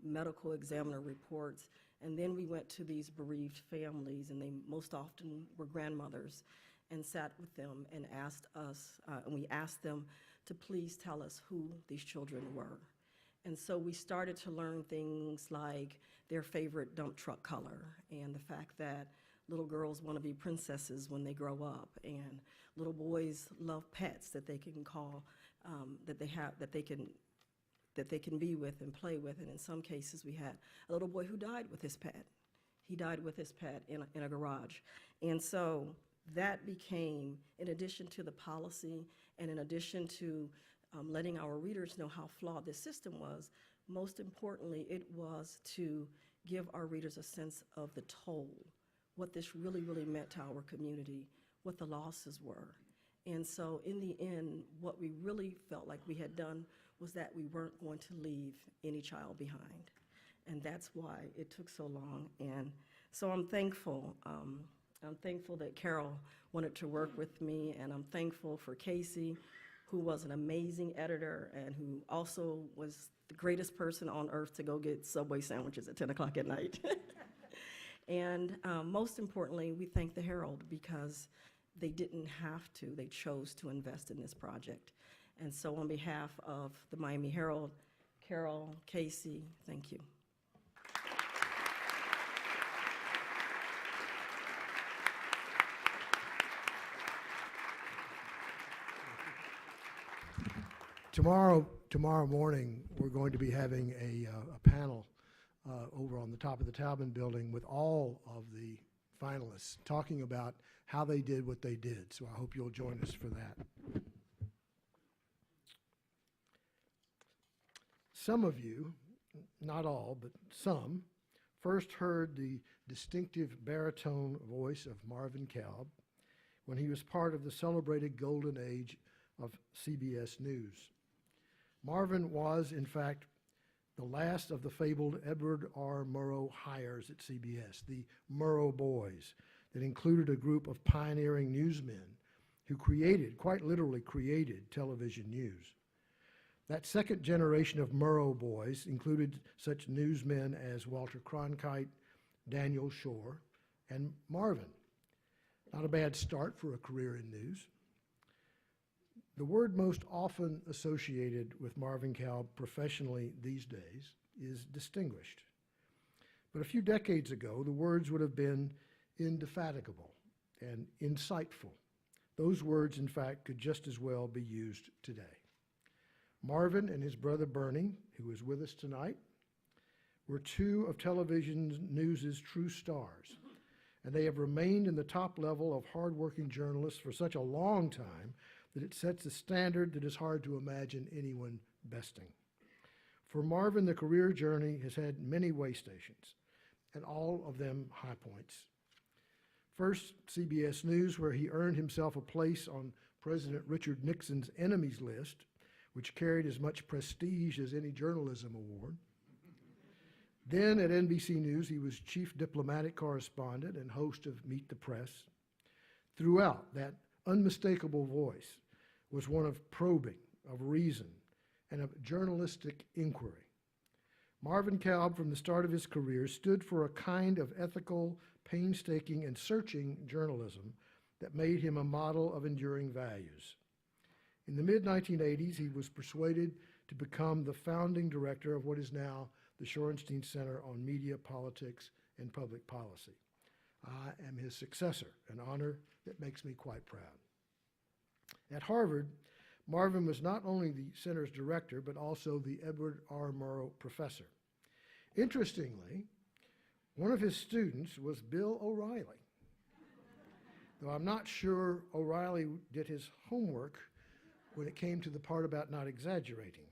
medical examiner reports, and then we went to these bereaved families, and they most often were grandmothers, and sat with them and asked us, and we asked them to please tell us who these children were. And so we started to learn things like their favorite dump truck color, and the fact that little girls want to be princesses when they grow up, and little boys love pets that they can call, that they can be with and play with. And in some cases, we had a little boy who died with his pet. He died with his pet in a garage. And so that became, in addition to the policy, and in addition to letting our readers know how flawed this system was, most importantly, it was to give our readers a sense of the toll, what this really, really meant to our community, what the losses were. And so in the end, what we really felt like we had done was that we weren't going to leave any child behind. And that's why it took so long. And so I'm thankful. I'm thankful that Carol wanted to work with me, and I'm thankful for Casey, who was an amazing editor and who also was the greatest person on earth to go get Subway sandwiches at 10 o'clock at night. And most importantly, we thank the Herald because they didn't have to, they chose to invest in this project. And so on behalf of the Miami Herald, Carol, Casey, thank you. Tomorrow morning, we're going to be having a panel over on the top of the Taubman building with all of the finalists talking about how they did what they did. So I hope you'll join us for that. Some of you, not all, but some, first heard the distinctive baritone voice of Marvin Kalb when he was part of the celebrated golden age of CBS News. Marvin was, in fact, the last of the fabled Edward R. Murrow hires at CBS, the Murrow Boys, that included a group of pioneering newsmen who created, quite literally created, television news. That second generation of Murrow Boys included such newsmen as Walter Cronkite, Daniel Shore, and Marvin. Not a bad start for a career in news. The word most often associated with Marvin Kalb professionally these days is distinguished. But a few decades ago, the words would have been indefatigable and insightful. Those words, in fact, could just as well be used today. Marvin and his brother Bernie, who is with us tonight, were two of television news's true stars, and they have remained in the top level of hardworking journalists for such a long time that it sets a standard that is hard to imagine anyone besting. For Marvin, the career journey has had many way stations, and all of them high points. First, CBS News, where he earned himself a place on President Richard Nixon's enemies list, which carried as much prestige as any journalism award. Then at NBC News, he was chief diplomatic correspondent and host of Meet the Press. Throughout, that unmistakable voice was one of probing, of reason, and of journalistic inquiry. Marvin Kalb, from the start of his career, stood for a kind of ethical, painstaking, and searching journalism that made him a model of enduring values. In the mid-1980s, he was persuaded to become the founding director of what is now the Shorenstein Center on Media, Politics, and Public Policy. I am his successor, an honor that makes me quite proud. At Harvard, Marvin was not only the center's director, but also the Edward R. Murrow Professor. Interestingly, one of his students was Bill O'Reilly, though I'm not sure O'Reilly did his homework when it came to the part about not exaggerating.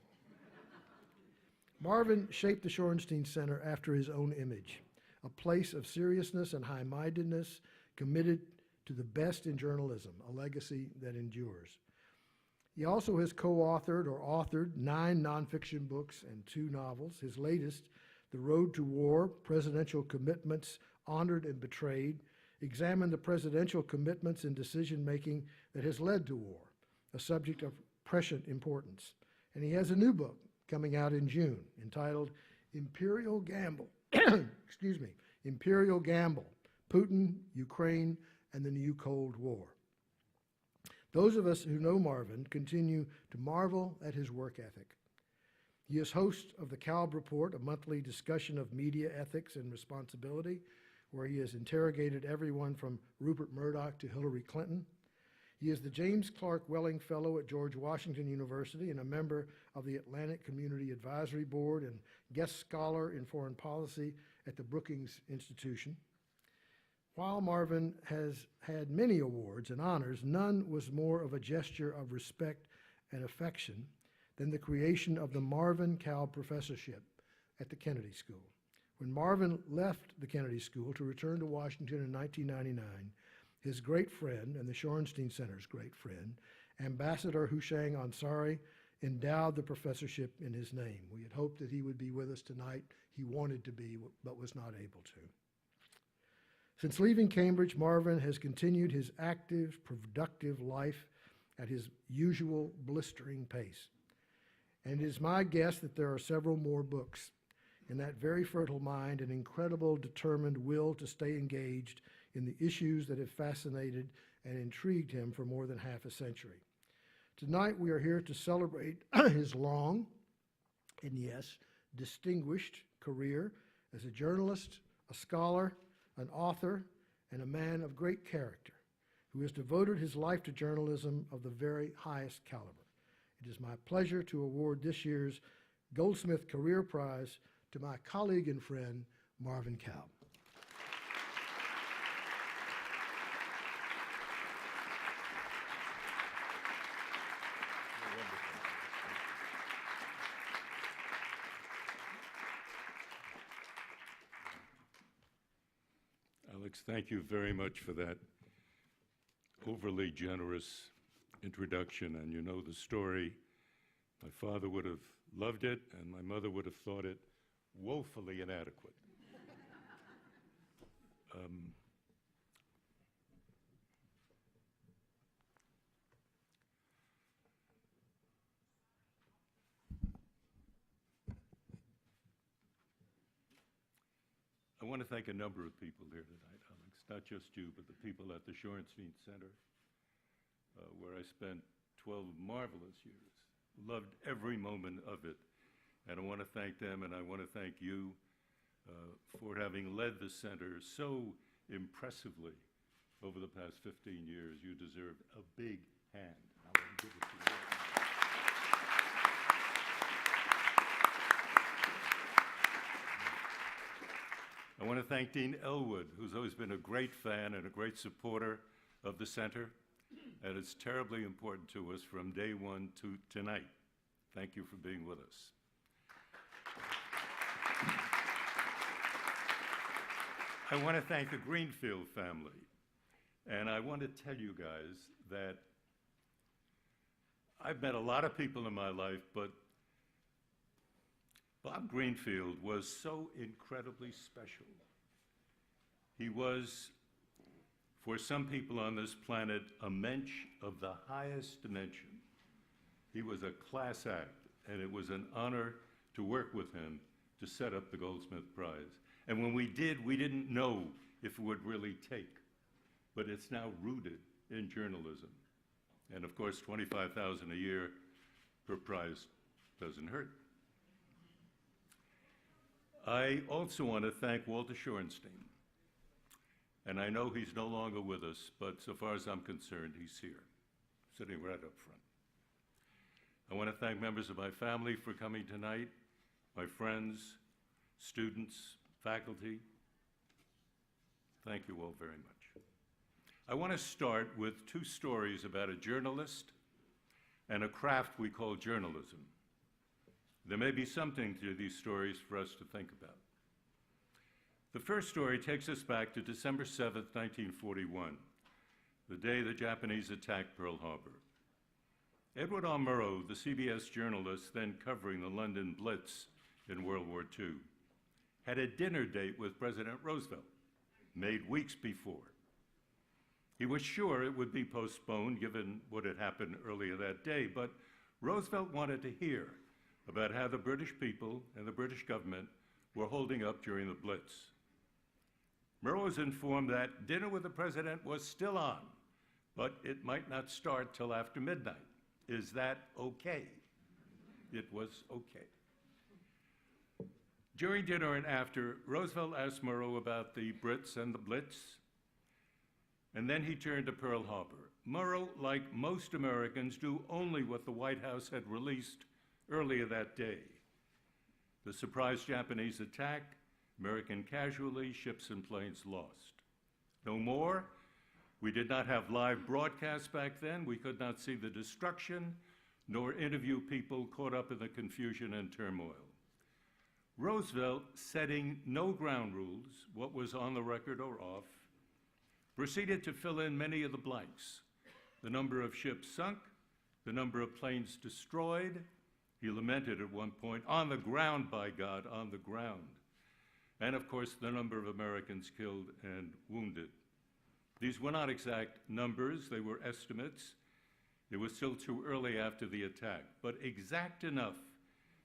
Marvin shaped the Shorenstein Center after his own image, a place of seriousness and high-mindedness committed to the best in journalism, a legacy that endures. He also has co-authored or authored 9 nonfiction books and 2 novels. His latest, The Road to War, Presidential Commitments Honored and Betrayed, examined the presidential commitments and decision-making that has led to war, a subject of prescient importance. And he has a new book coming out in June entitled Imperial Gamble, excuse me, Imperial Gamble, Putin, Ukraine, and the New Cold War. Those of us who know Marvin continue to marvel at his work ethic. He is host of the Kalb Report, a monthly discussion of media ethics and responsibility, where he has interrogated everyone from Rupert Murdoch to Hillary Clinton. He is the James Clark Welling Fellow at George Washington University and a member of the Atlantic Community Advisory Board and guest scholar in foreign policy at the Brookings Institution. While Marvin has had many awards and honors, none was more of a gesture of respect and affection than the creation of the Marvin Kalb Professorship at the Kennedy School. When Marvin left the Kennedy School to return to Washington in 1999, his great friend, and the Shorenstein Center's great friend, Ambassador Hushang Ansari, endowed the professorship in his name. We had hoped that he would be with us tonight. He wanted to be, but was not able to. Since leaving Cambridge, Marvin has continued his active, productive life at his usual blistering pace. And it is my guess that there are several more books. In that very fertile mind and incredible determined will to stay engaged in the issues that have fascinated and intrigued him for more than half a century. Tonight we are here to celebrate his long and yes, distinguished career as a journalist, a scholar, an author, and a man of great character who has devoted his life to journalism of the very highest caliber. It is my pleasure to award this year's Goldsmith Career Prize to my colleague and friend, Marvin Kalb. Alex, thank you very much for that overly generous introduction. And you know the story. My father would have loved it, and my mother would have thought it woefully inadequate. I want to thank a number of people here tonight, Alex, not just you, but the people at the Shorenstein Center, where I spent 12 marvelous years, loved every moment of it. And I want to thank them, and I want to thank you for having led the center so impressively over the past 15 years. You deserve a big hand. I want to give it to you. I want to thank Dean Elwood, who's always been a great fan and a great supporter of the center, and it's terribly important to us from day one to tonight. Thank you for being with us. I want to thank the Greenfield family, and I want to tell you guys that I've met a lot of people in my life, but Bob Greenfield was so incredibly special. He was, for some people on this planet, a mensch of the highest dimension. He was a class act, and it was an honor to work with him to set up the Goldsmith Prize. And when we did, we didn't know if it would really take, but it's now rooted in journalism. And of course, $25,000 a year per prize doesn't hurt. I also want to thank Walter Shorenstein. And I know he's no longer with us, but so far as I'm concerned, he's here, sitting right up front. I want to thank members of my family for coming tonight, my friends, students, faculty. Thank you all very much. I want to start with two stories about a journalist and a craft we call journalism. There may be something to these stories for us to think about. The first story takes us back to December 7th, 1941, the day the Japanese attacked Pearl Harbor. Edward R. Murrow, the CBS journalist then covering the London Blitz in World War II, had a dinner date with President Roosevelt, made weeks before. He was sure it would be postponed given what had happened earlier that day, but Roosevelt wanted to hear about how the British people and the British government were holding up during the Blitz. Murrow was informed that dinner with the president was still on, but it might not start till after midnight. Is that okay? It was okay. During dinner and after, Roosevelt asked Murrow about the Brits and the Blitz, and then he turned to Pearl Harbor. Murrow, like most Americans, knew only what the White House had released earlier that day. The surprise Japanese attack, American casualties, ships and planes lost. No more. We did not have live broadcasts back then. We could not see the destruction, nor interview people caught up in the confusion and turmoil. Roosevelt, setting no ground rules, what was on the record or off, proceeded to fill in many of the blanks. The number of ships sunk, the number of planes destroyed. He lamented at one point, on the ground, by God, on the ground. And of course, the number of Americans killed and wounded. These were not exact numbers, they were estimates. It was still too early after the attack, but exact enough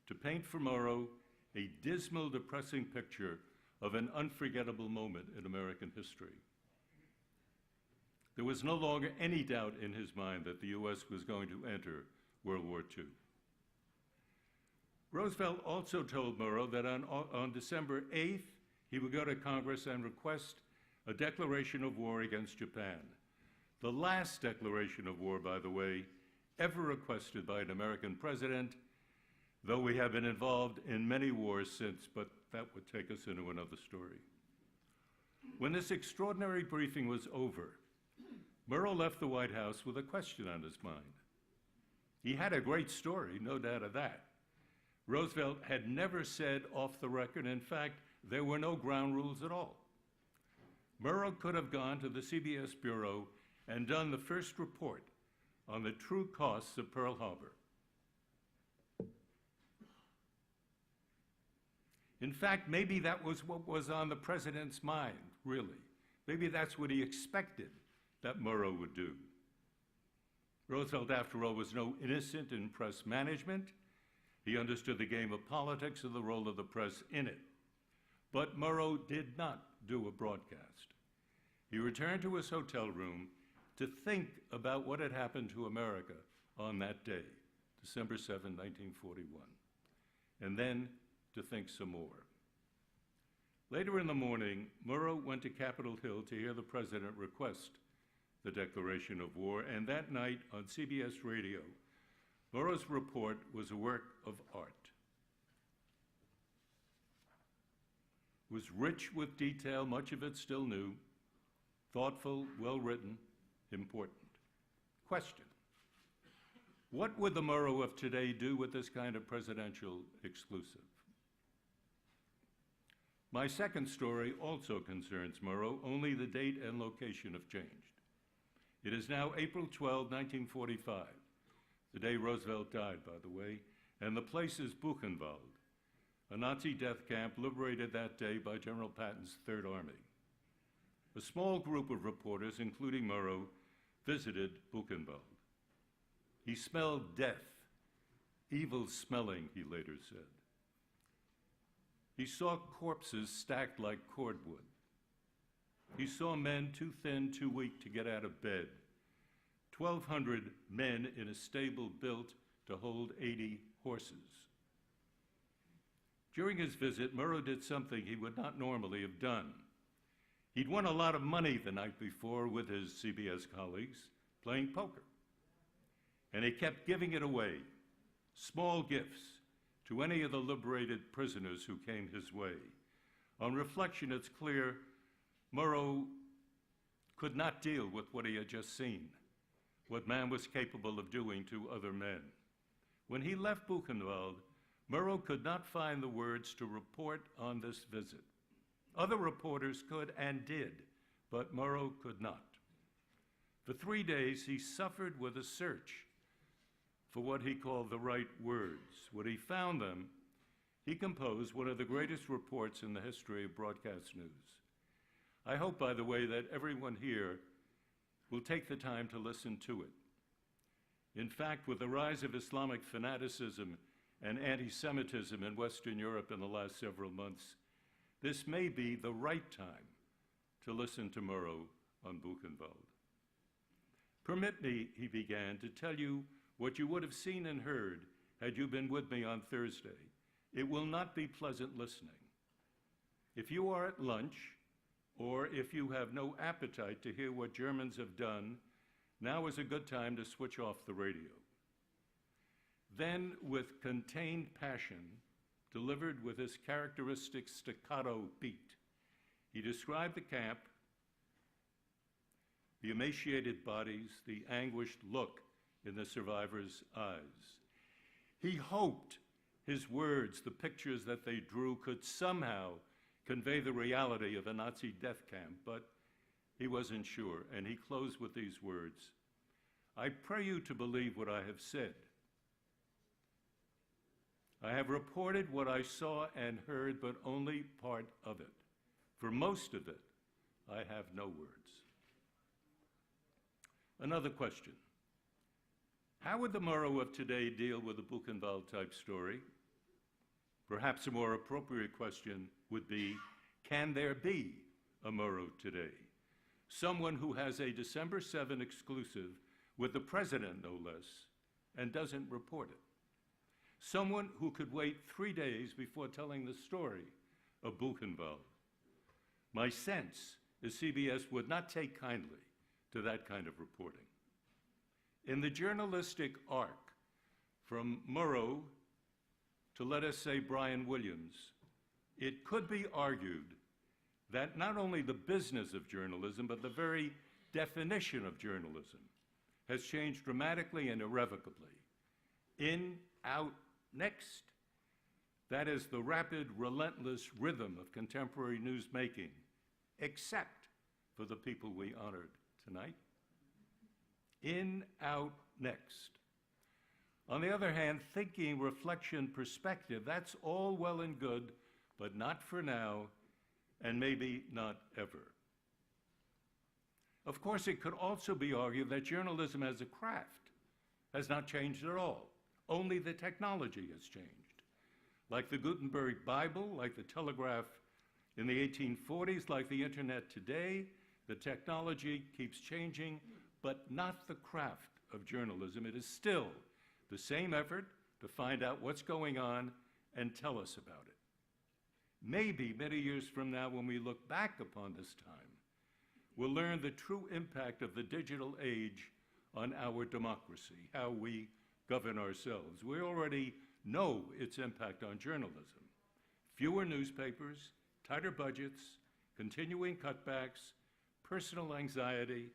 to paint for Murrow a dismal, depressing picture of an unforgettable moment in American history. There was no longer any doubt in his mind that the U.S. was going to enter World War II. Roosevelt also told Murrow that on December 8th, he would go to Congress and request a declaration of war against Japan. The last declaration of war, by the way, ever requested by an American president, though we have been involved in many wars since, but that would take us into another story. When this extraordinary briefing was over, Murrow left the White House with a question on his mind. He had a great story, no doubt of that. Roosevelt had never said off the record, in fact, there were no ground rules at all. Murrow could have gone to the CBS Bureau and done the first report on the true costs of Pearl Harbor. In fact, maybe that was what was on the president's mind, really. Maybe that's what he expected that Murrow would do. Roosevelt, after all, was no innocent in press management. He understood the game of politics and the role of the press in it. But Murrow did not do a broadcast. He returned to his hotel room to think about what had happened to America on that day, December 7, 1941, and then to think some more. Later in the morning, Murrow went to Capitol Hill to hear the president request the declaration of war, and that night on CBS radio, Murrow's report was a work of art. was rich with detail, much of it still new, thoughtful, well-written, important. Question: what would the Murrow of today do with this kind of presidential exclusive? My second story also concerns Murrow, only the date and location have changed. It is now April 12, 1945, the day Roosevelt died, by the way, and the place is Buchenwald, a Nazi death camp liberated that day by General Patton's Third Army. A small group of reporters, including Murrow, visited Buchenwald. He smelled death, evil smelling, he later said. He saw corpses stacked like cordwood. He saw men too thin, too weak to get out of bed. 1,200 men in a stable built to hold 80 horses. During his visit, Murrow did something he would not normally have done. He'd won a lot of money the night before with his CBS colleagues playing poker. And he kept giving it away, small gifts, to any of the liberated prisoners who came his way. On reflection, it's clear Murrow could not deal with what he had just seen, what man was capable of doing to other men. When he left Buchenwald, Murrow could not find the words to report on this visit. Other reporters could and did, but Murrow could not. For 3 days, he suffered with a search for what he called the right words. When he found them, he composed one of the greatest reports in the history of broadcast news. I hope, by the way, that everyone here will take the time to listen to it. In fact, with the rise of Islamic fanaticism and anti-Semitism in Western Europe in the last several months, this may be the right time to listen to Murrow on Buchenwald. Permit me, he began, to tell you what you would have seen and heard had you been with me on Thursday. It will not be pleasant listening. If you are at lunch, or if you have no appetite to hear what Germans have done, now is a good time to switch off the radio. Then, with contained passion, delivered with his characteristic staccato beat, he described the camp, the emaciated bodies, the anguished look in the survivors' eyes. He hoped his words, the pictures that they drew, could somehow convey the reality of a Nazi death camp, but he wasn't sure, and he closed with these words: I pray you to believe what I have said. I have reported what I saw and heard, but only part of it. For most of it, I have no words. Another question. How would the Murrow of today deal with a Buchenwald-type story? Perhaps a more appropriate question would be, can there be a Murrow today? Someone who has a December 7 exclusive with the president, no less, and doesn't report it. Someone who could wait 3 days before telling the story of Buchenwald. My sense is CBS would not take kindly to that kind of reporting. In the journalistic arc, from Murrow to, let us say, Brian Williams, it could be argued that not only the business of journalism, but the very definition of journalism has changed dramatically and irrevocably. In, out, next. That is the rapid, relentless rhythm of contemporary newsmaking, except for the people we honored tonight. In, out, next. On the other hand, thinking, reflection, perspective, that's all well and good, but not for now, and maybe not ever. Of course, it could also be argued that journalism as a craft has not changed at all. Only the technology has changed. Like the Gutenberg Bible, like the telegraph in the 1840s, like the internet today, the technology keeps changing, but not the craft of journalism. It is still the same effort to find out what's going on and tell us about it. Maybe many years from now, when we look back upon this time, we'll learn the true impact of the digital age on our democracy, how we govern ourselves. We already know its impact on journalism. Fewer newspapers, tighter budgets, continuing cutbacks, personal anxiety,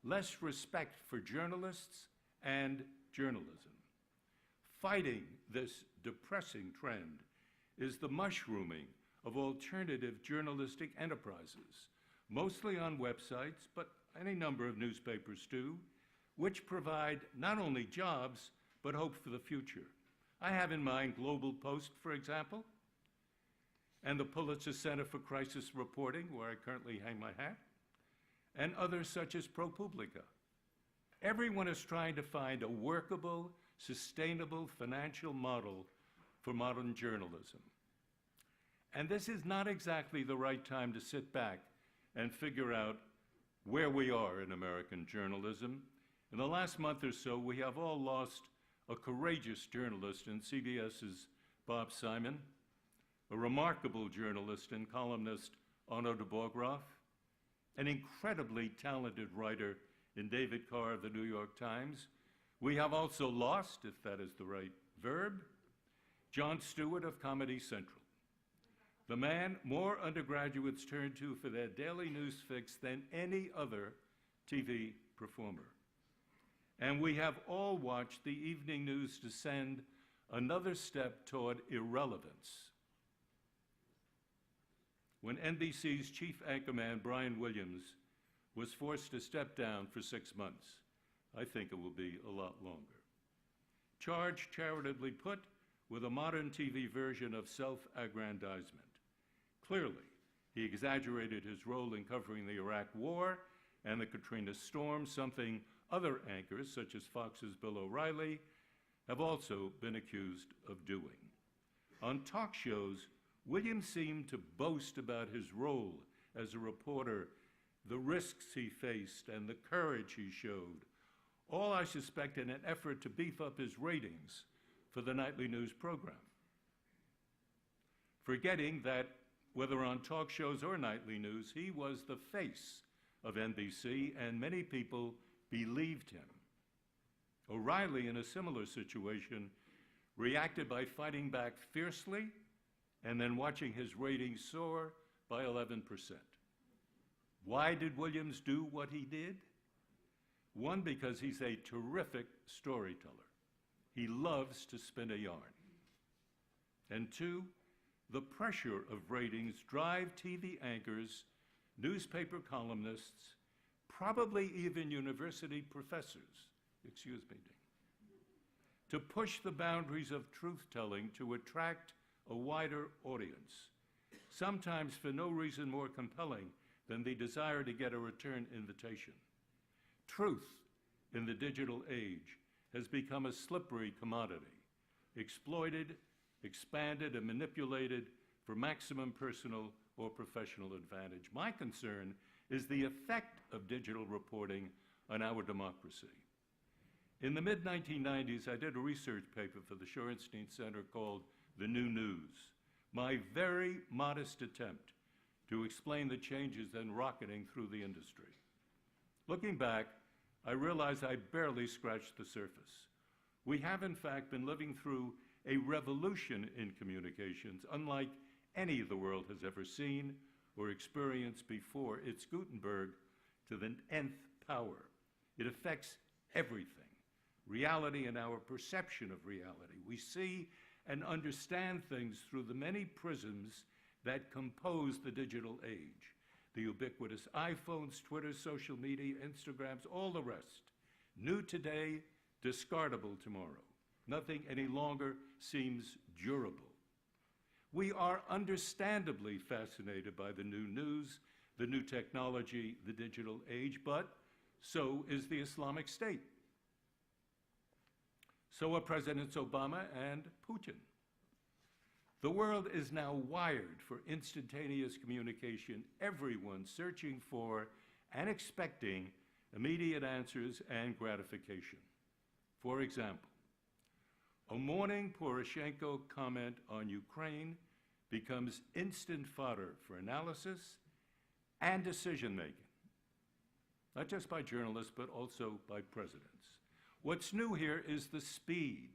less respect for journalists and journalism. Fighting this depressing trend is the mushrooming of alternative journalistic enterprises, mostly on websites, but any number of newspapers too, which provide not only jobs, but hope for the future. I have in mind Global Post, for example, and the Pulitzer Center for Crisis Reporting, where I currently hang my hat, and others such as ProPublica. Everyone is trying to find a workable, sustainable financial model for modern journalism. And this is not exactly the right time to sit back and figure out where we are in American journalism. In the last month or so, we have all lost a courageous journalist in CBS's Bob Simon, a remarkable journalist and columnist, Arnaud de Bourgraff, an incredibly talented writer in David Carr of the New York Times. We have also lost, if that is the right verb, Jon Stewart of Comedy Central, the man more undergraduates turn to for their daily news fix than any other TV performer. And we have all watched the evening news descend another step toward irrelevance. When NBC's chief anchorman, Brian Williams, was forced to step down for 6 months, I think it will be a lot longer. Charged, charitably put, with a modern TV version of self-aggrandizement. Clearly, he exaggerated his role in covering the Iraq War and the Katrina storm, something other anchors, such as Fox's Bill O'Reilly, have also been accused of doing. On talk shows, Williams seemed to boast about his role as a reporter, the risks he faced, and the courage he showed, all, I suspect, in an effort to beef up his ratings for the nightly news program. Forgetting that, whether on talk shows or nightly news, he was the face of NBC, and many people believed him. O'Reilly, in a similar situation, reacted by fighting back fiercely and then watching his ratings soar by 11%. Why did Williams do what he did? One, because he's a terrific storyteller. He loves to spin a yarn. And two, the pressure of ratings drive TV anchors, newspaper columnists, probably even university professors, excuse me, to push the boundaries of truth-telling to attract a wider audience, sometimes for no reason more compelling than the desire to get a return invitation. Truth in the digital age has become a slippery commodity, exploited, expanded, and manipulated for maximum personal or professional advantage. My concern is the effect of digital reporting on our democracy. In the mid-1990s, I did a research paper for the Shorenstein Center called The New News, my very modest attempt to explain the changes then rocketing through the industry. Looking back, I realize I barely scratched the surface. We have, in fact, been living through a revolution in communications unlike any the world has ever seen or experienced before. It's Gutenberg to the nth power. It affects everything, reality and our perception of reality. We see and understand things through the many prisms that compose the digital age. The ubiquitous iPhones, Twitter, social media, Instagrams, all the rest. New today, discardable tomorrow. Nothing any longer seems durable. We are understandably fascinated by the new news, the new technology, the digital age, but so is the Islamic State. So are Presidents Obama and Putin. The world is now wired for instantaneous communication, everyone searching for and expecting immediate answers and gratification. For example, a morning Poroshenko comment on Ukraine becomes instant fodder for analysis and decision-making, not just by journalists, but also by presidents. What's new here is the speed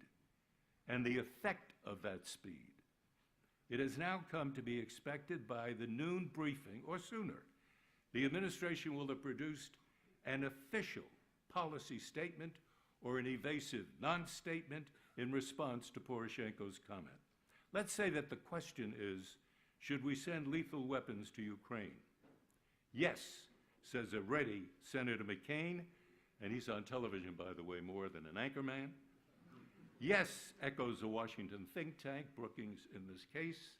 and the effect of that speed. It has now come to be expected by the noon briefing, or sooner, the administration will have produced an official policy statement or an evasive non-statement in response to Poroshenko's comment. Let's say that the question is, should we send lethal weapons to Ukraine? Yes, says a ready Senator McCain, and he's on television, by the way, more than an anchorman. Yes, echoes a Washington think tank, Brookings in this case.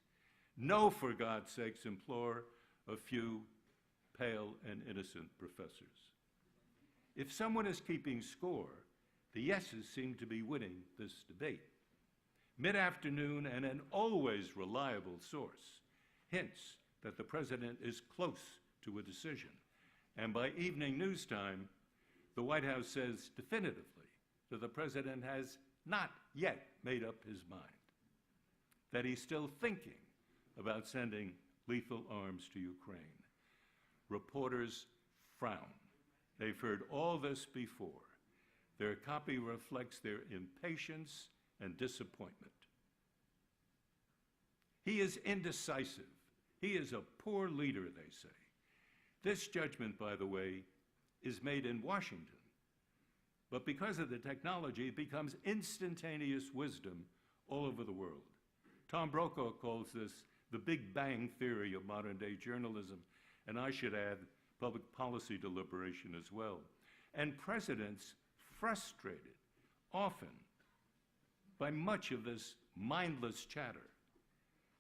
No, for God's sakes, implore a few pale and innocent professors. If someone is keeping score, the yeses seem to be winning this debate. Mid-afternoon and an always reliable source hints that the president is close to a decision. And by evening news time, the White House says definitively that the president has not yet made up his mind, that he's still thinking about sending lethal arms to Ukraine. Reporters frown. They've heard all this before. Their copy reflects their impatience and disappointment. He is indecisive. He is a poor leader, they say. This judgment, by the way, is made in Washington. But because of the technology, it becomes instantaneous wisdom all over the world. Tom Brokaw calls this the Big Bang theory of modern-day journalism, and I should add public policy deliberation as well. And presidents, frustrated often by much of this mindless chatter,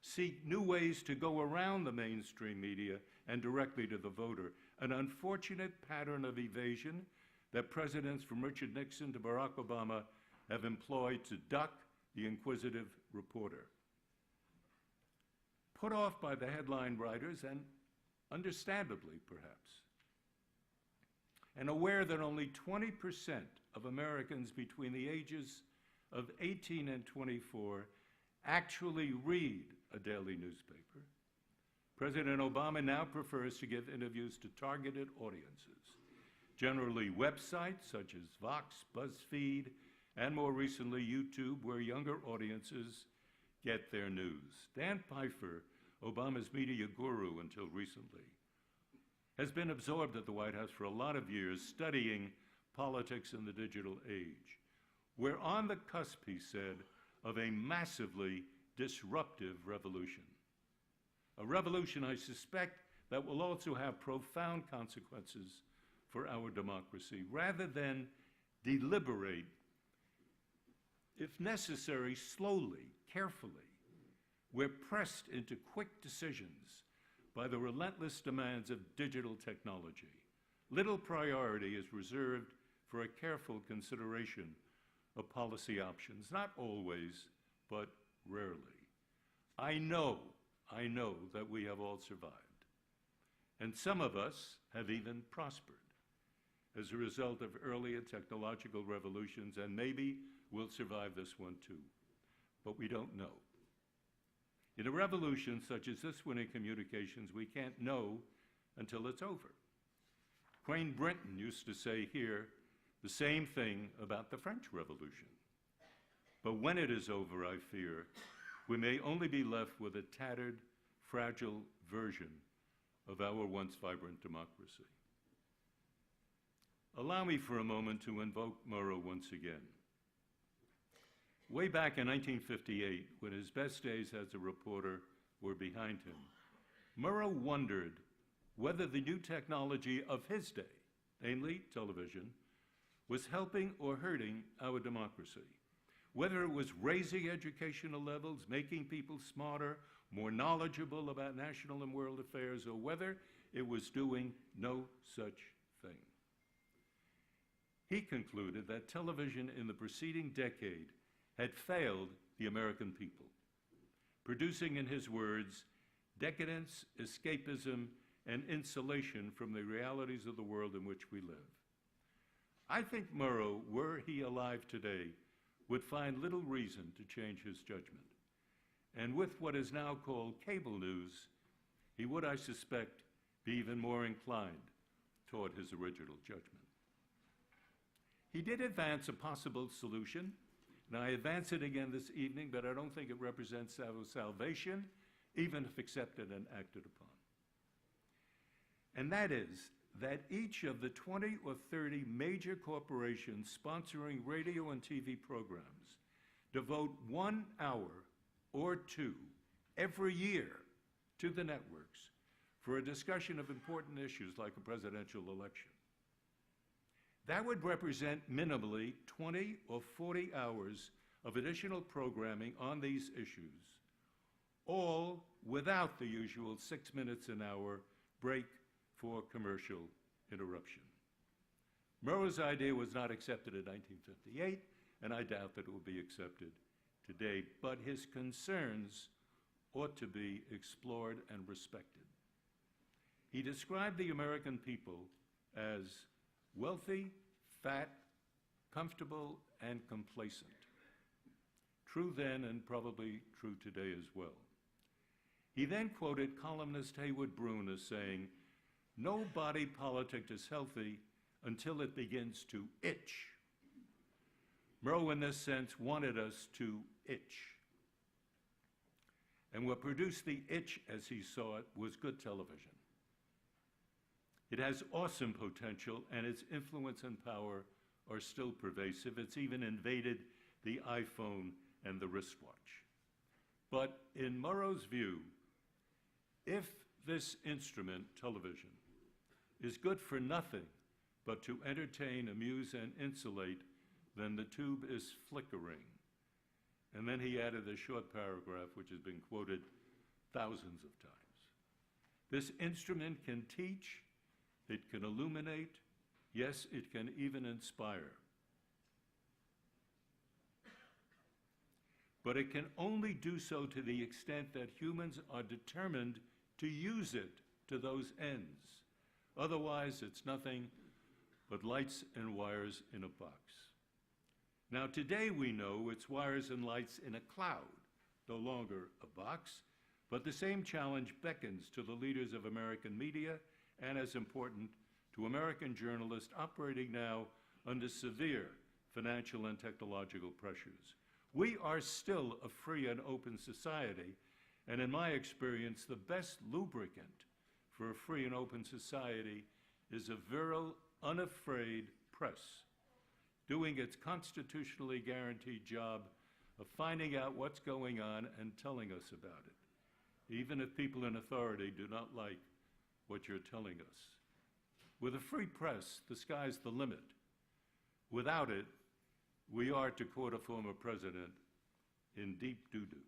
seek new ways to go around the mainstream media and directly to the voter, an unfortunate pattern of evasion that presidents from Richard Nixon to Barack Obama have employed to duck the inquisitive reporter. Put off by the headline writers, and understandably perhaps, and aware that only 20% of Americans between the ages of 18 and 24 actually read a daily newspaper, President Obama now prefers to give interviews to targeted audiences, generally websites such as Vox, BuzzFeed, and more recently YouTube, where younger audiences get their news. Dan Pfeiffer, Obama's media guru until recently, has been absorbed at the White House for a lot of years studying politics in the digital age. We're on the cusp, he said, of a massively disruptive revolution. A revolution, I suspect, that will also have profound consequences for our democracy. Rather than deliberate, if necessary, slowly, carefully, we're pressed into quick decisions by the relentless demands of digital technology. Little priority is reserved for a careful consideration of policy options, not always, but rarely. I know that we have all survived, and some of us have even prospered as a result of earlier technological revolutions, and maybe we'll survive this one too, but we don't know. In a revolution such as this one in communications, we can't know until it's over. Crane Brinton used to say here the same thing about the French Revolution. But when it is over, I fear, we may only be left with a tattered, fragile version of our once vibrant democracy. Allow me for a moment to invoke Murrow once again. Way back in 1958, when his best days as a reporter were behind him, Murrow wondered whether the new technology of his day, namely television, was helping or hurting our democracy. Whether it was raising educational levels, making people smarter, more knowledgeable about national and world affairs, or whether it was doing no such thing. He concluded that television in the preceding decade had failed the American people, producing, in his words, decadence, escapism, and insulation from the realities of the world in which we live. I think Murrow, were he alive today, would find little reason to change his judgment. And with what is now called cable news, he would, I suspect, be even more inclined toward his original judgment. He did advance a possible solution, Now, I advance it again this evening, but I don't think it represents our salvation, even if accepted and acted upon. And that is that each of the 20 or 30 major corporations sponsoring radio and TV programs devote 1 hour or 2 every year to the networks for a discussion of important issues like a presidential election. That would represent minimally 20 or 40 hours of additional programming on these issues, all without the usual 6 minutes an hour break for commercial interruption. Murrow's idea was not accepted in 1958, and I doubt that it will be accepted today, but his concerns ought to be explored and respected. He described the American people as wealthy, fat, comfortable, and complacent. True then and probably true today as well. He then quoted columnist Haywood Broun as saying, "No body politic is healthy until it begins to itch." Murrow, in this sense, wanted us to itch. And what produced the itch, as he saw it, was good television. It has awesome potential, and its influence and power are still pervasive. It's even invaded the iPhone and the wristwatch. But in Murrow's view, if this instrument, television, is good for nothing but to entertain, amuse, and insulate, then the tube is flickering. And then he added a short paragraph which has been quoted thousands of times. This instrument can teach, it can illuminate, yes, it can even inspire. But it can only do so to the extent that humans are determined to use it to those ends. Otherwise, it's nothing but lights and wires in a box. Now, today we know it's wires and lights in a cloud, no longer a box, but the same challenge beckons to the leaders of American media and, as important, to American journalists operating now under severe financial and technological pressures. We are still a free and open society, and in my experience, the best lubricant for a free and open society is a virile, unafraid press, doing its constitutionally guaranteed job of finding out what's going on and telling us about it, even if people in authority do not like what you're telling us. With a free press, the sky's the limit. Without it, we are, to quote a former president, in deep doo-doo.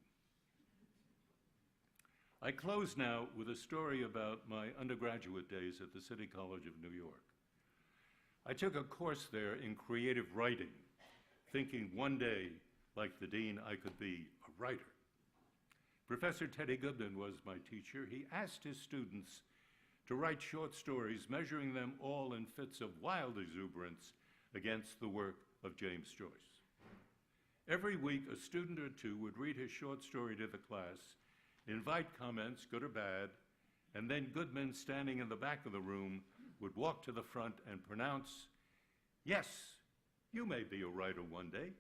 I close now with a story about my undergraduate days at the City College of New York. I took a course there in creative writing, thinking one day, like the dean, I could be a writer. Professor Teddy Goodman was my teacher. He asked his students to write short stories, measuring them all in fits of wild exuberance against the work of James Joyce. Every week, a student or two would read his short story to the class, invite comments, good or bad, and then Goodman, standing in the back of the room, would walk to the front and pronounce, "Yes, you may be a writer one day,"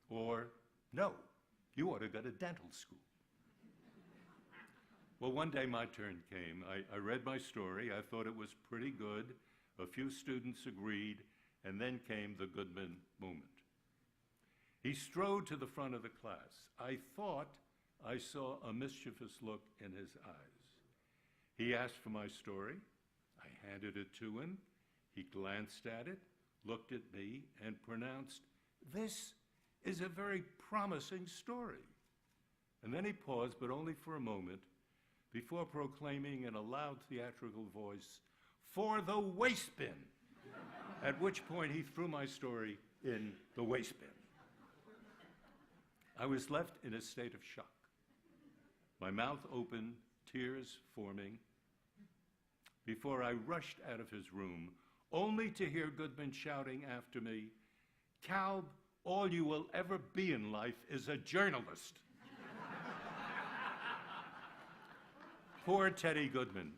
or, "No, you ought to go to dental school." Well, one day my turn came. I read my story. I thought it was pretty good. A few students agreed, and then came the Goodman moment. He strode to the front of the class. I thought I saw a mischievous look in his eyes. He asked for my story. I handed it to him. He glanced at it, looked at me, and pronounced, "This is a very promising story." And then he paused, but only for a moment, before proclaiming in a loud theatrical voice, "For the waste bin," at which point he threw my story in the waste bin. I was left in a state of shock, my mouth open, tears forming, before I rushed out of his room, only to hear Goodman shouting after me, "Kalb, all you will ever be in life is a journalist." Poor Teddy Goodman.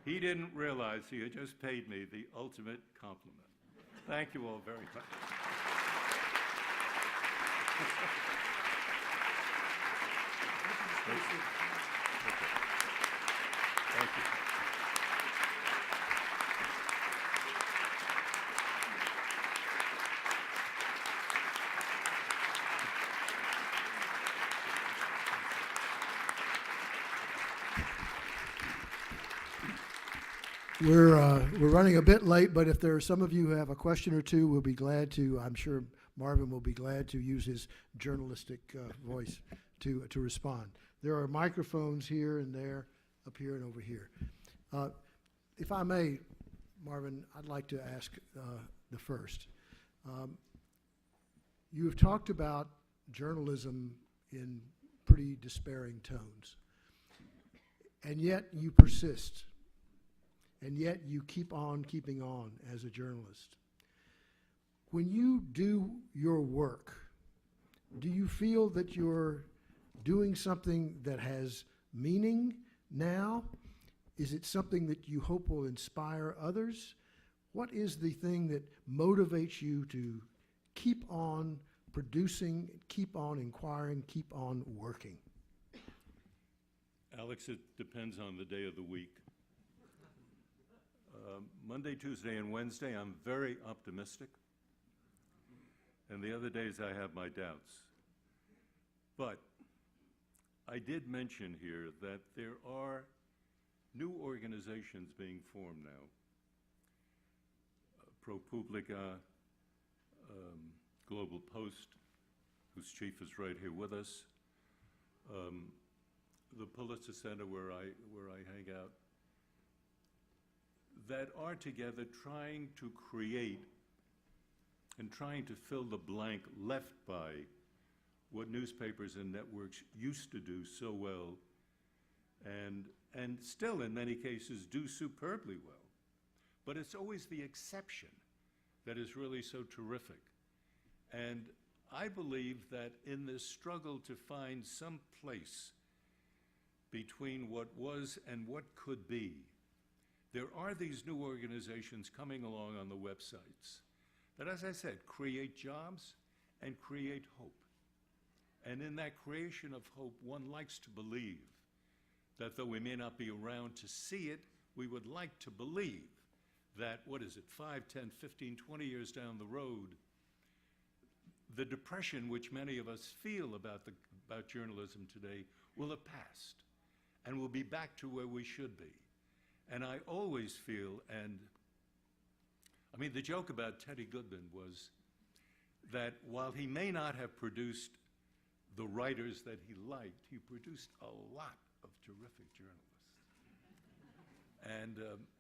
He didn't realize he had just paid me the ultimate compliment. Thank you all very much. Thank you. We're running a bit late, but if there are some of you who have a question or two, we'll be glad to, I'm sure Marvin will be glad to use his journalistic voice to respond. There are microphones here and there, up here and over here. If I may, Marvin, I'd like to ask the first. You have talked about journalism in pretty despairing tones, and yet you persist. And yet you keep on keeping on as a journalist. When you do your work, do you feel that you're doing something that has meaning now? Is it something that you hope will inspire others? What is the thing that motivates you to keep on producing, keep on inquiring, keep on working? Alex, it depends on the day of the week. Monday, Tuesday, and Wednesday, I'm very optimistic. And the other days, I have my doubts. But I did mention here that there are new organizations being formed now. ProPublica, Global Post, whose chief is right here with us, the Pulitzer Center where I hang out, that are together trying to create and trying to fill the blank left by what newspapers and networks used to do so well and still in many cases do superbly well. But it's always the exception that is really so terrific. And I believe that in this struggle to find some place between what was and what could be, there are these new organizations coming along on the websites that, as I said, create jobs and create hope. And in that creation of hope, one likes to believe that though we may not be around to see it, we would like to believe that, 5, 10, 15, 20 years down the road, the depression which many of us feel about journalism today will have passed and we'll be back to where we should be. And I always feel, and I mean, the joke about Teddy Goodman was that while he may not have produced the writers that he liked, he produced a lot of terrific journalists.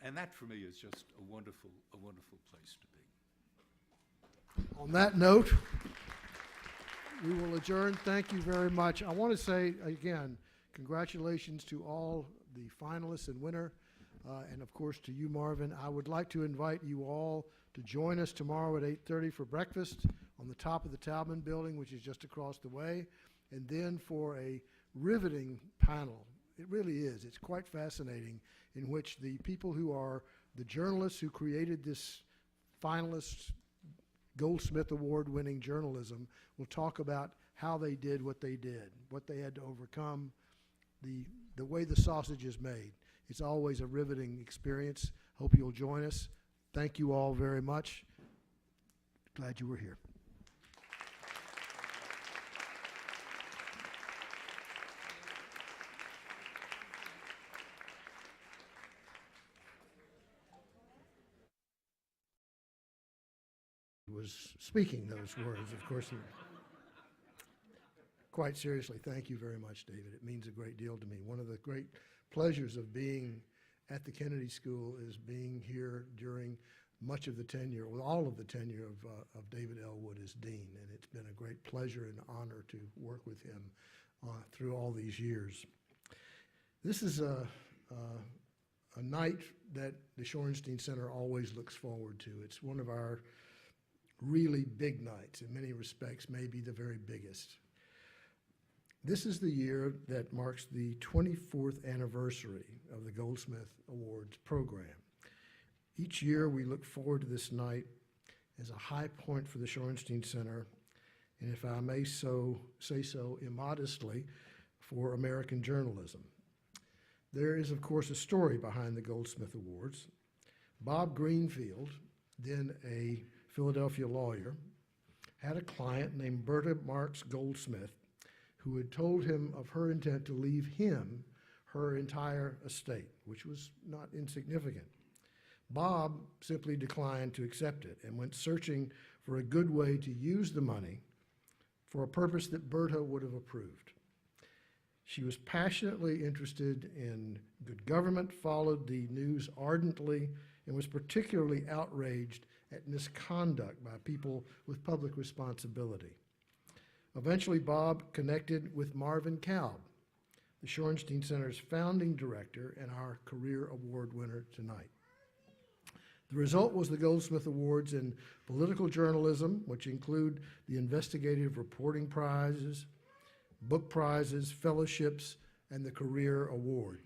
And that for me is just a wonderful place to be. On that note, we will adjourn. Thank you very much. I want to say again, congratulations to all the finalists and winner. And of course to you, Marvin. I would like to invite you all to join us tomorrow at 8:30 for breakfast on the top of the Taubman building, which is just across the way, and then for a riveting panel. It really is. It's quite fascinating, in which the people who are the journalists who created this finalist Goldsmith Award-winning journalism will talk about how they did, what they had to overcome, the way the sausage is made. It's always a riveting experience. Hope you'll join us. Thank you all very much. Glad you were here. Was speaking those words, of course. Quite seriously, thank you very much, David. It means a great deal to me. One of the great pleasures of being at the Kennedy School is being here during much of the tenure, well, all of the tenure of David Ellwood as dean, and it's been a great pleasure and honor to work with him through all these years. This is a night that the Shorenstein Center always looks forward to. It's one of our really big nights, in many respects, maybe the very biggest. This is the year that marks the 24th anniversary of the Goldsmith Awards program. Each year we look forward to this night as a high point for the Shorenstein Center and if I may say so immodestly, for American journalism. There is, of course, a story behind the Goldsmith Awards. Bob Greenfield, then a Philadelphia lawyer, had a client named Berta Marks Goldsmith who had told him of her intent to leave him her entire estate, which was not insignificant. Bob simply declined to accept it and went searching for a good way to use the money for a purpose that Berta would have approved. She was passionately interested in good government, followed the news ardently, and was particularly outraged at misconduct by people with public responsibility. Eventually, Bob connected with Marvin Kalb, the Shorenstein Center's founding director and our career award winner tonight. The result was the Goldsmith Awards in political journalism, which include the investigative reporting prizes, book prizes, fellowships, and the Career Award.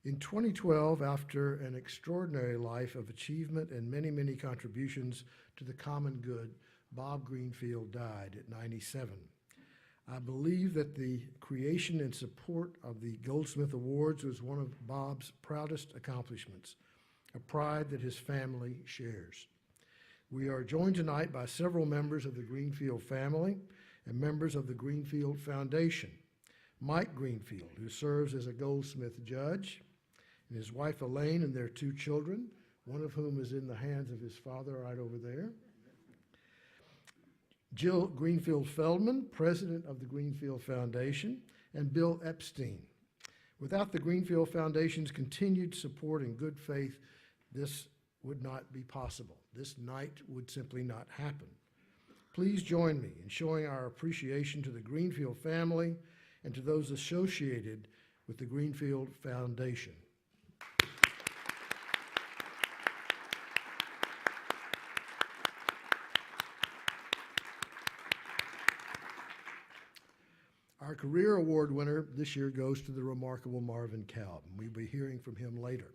In 2012, after an extraordinary life of achievement and many, many contributions to the common good, Bob Greenfield died at 97. I believe that the creation and support of the Goldsmith Awards was one of Bob's proudest accomplishments, a pride that his family shares. We are joined tonight by several members of the Greenfield family and members of the Greenfield Foundation. Mike Greenfield, who serves as a Goldsmith judge, and his wife Elaine and their 2 children, one of whom is in the hands of his father right over there. Jill Greenfield Feldman, president of the Greenfield Foundation, and Bill Epstein. Without the Greenfield Foundation's continued support and good faith, this would not be possible. This night would simply not happen. Please join me in showing our appreciation to the Greenfield family and to those associated with the Greenfield Foundation. Our Career Award winner this year goes to the remarkable Marvin Kalb, and we'll be hearing from him later.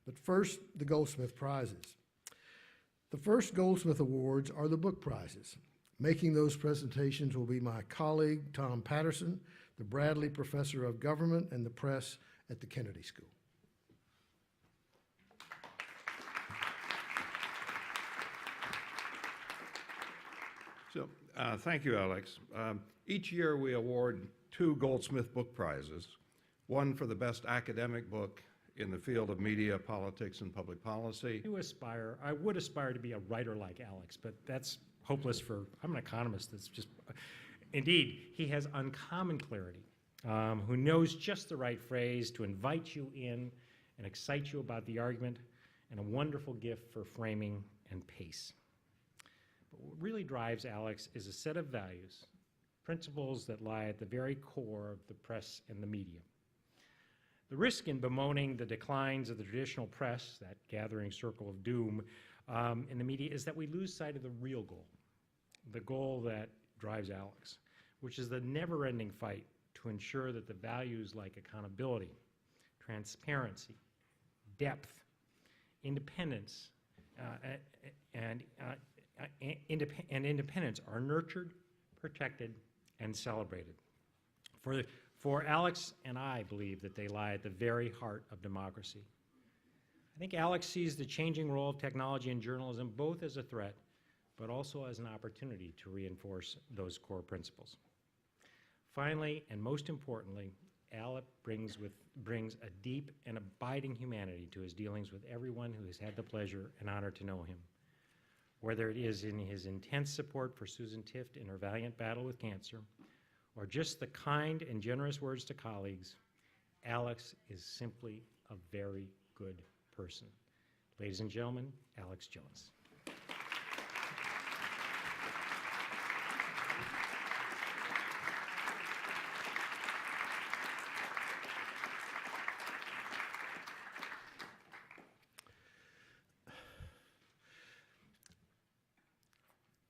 But first, the Goldsmith prizes. The first Goldsmith Awards are the book prizes. Making those presentations will be my colleague, Tom Patterson, the Bradley Professor of Government and the Press at the Kennedy School. So, thank you, Alex. Each year we award 2 Goldsmith Book Prizes, one for the best academic book in the field of media, politics, and public policy. I would aspire to be a writer like Alex, but that's hopeless I'm an economist that's just, indeed, he has uncommon clarity, who knows just the right phrase to invite you in and excite you about the argument, and a wonderful gift for framing and pace. But what really drives Alex is a set of values, principles that lie at the very core of the press and the media. The risk in bemoaning the declines of the traditional press, that gathering circle of doom, in the media, is that we lose sight of the real goal, the goal that drives Alex, which is the never-ending fight to ensure that the values like accountability, transparency, depth, independence, and independence are nurtured, protected, and celebrated. For Alex and I believe that they lie at the very heart of democracy. I think Alex sees the changing role of technology in journalism both as a threat, but also as an opportunity to reinforce those core principles. Finally, and most importantly, Alex brings a deep and abiding humanity to his dealings with everyone who has had the pleasure and honor to know him. Whether it is in his intense support for Susan Tift in her valiant battle with cancer, or just the kind and generous words to colleagues, Alex is simply a very good person. Ladies and gentlemen, Alex Jones.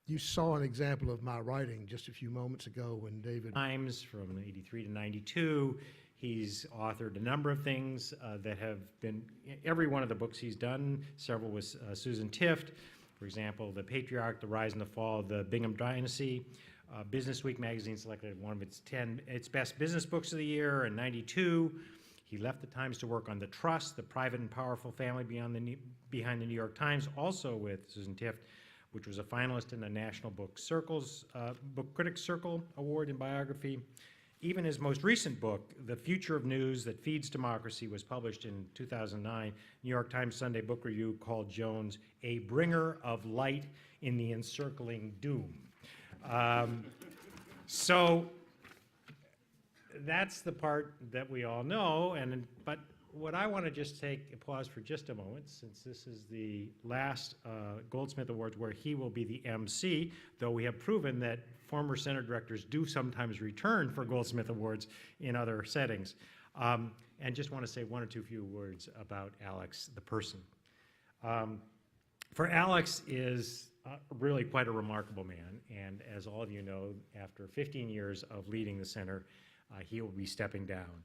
You saw an example of my writing just a few moments ago when David... Times from 83 to 92. He's authored a number of things that have been, every one of the books he's done, several with Susan Tift. For example, The Patriarch, The Rise and the Fall of the Bingham Dynasty. Business Week magazine selected one of its best business books of the year in '92. He left the Times to work on The Trust, The Private and Powerful Family Behind the New York Times, also with Susan Tift, which was a finalist in the National Book Critics Circle Award in Biography. Even his most recent book, The Future of News That Feeds Democracy, was published in 2009. New York Times Sunday Book Review called Jones a bringer of light in the encircling doom. So that's the part that we all know, but what I want to just pause for just a moment, since this is the last Goldsmith Awards where he will be the MC, though we have proven that former center directors do sometimes return for Goldsmith Awards in other settings. And just want to say one or two few words about Alex, the person. For Alex is really quite a remarkable man, and as all of you know, after 15 years of leading the center, he will be stepping down.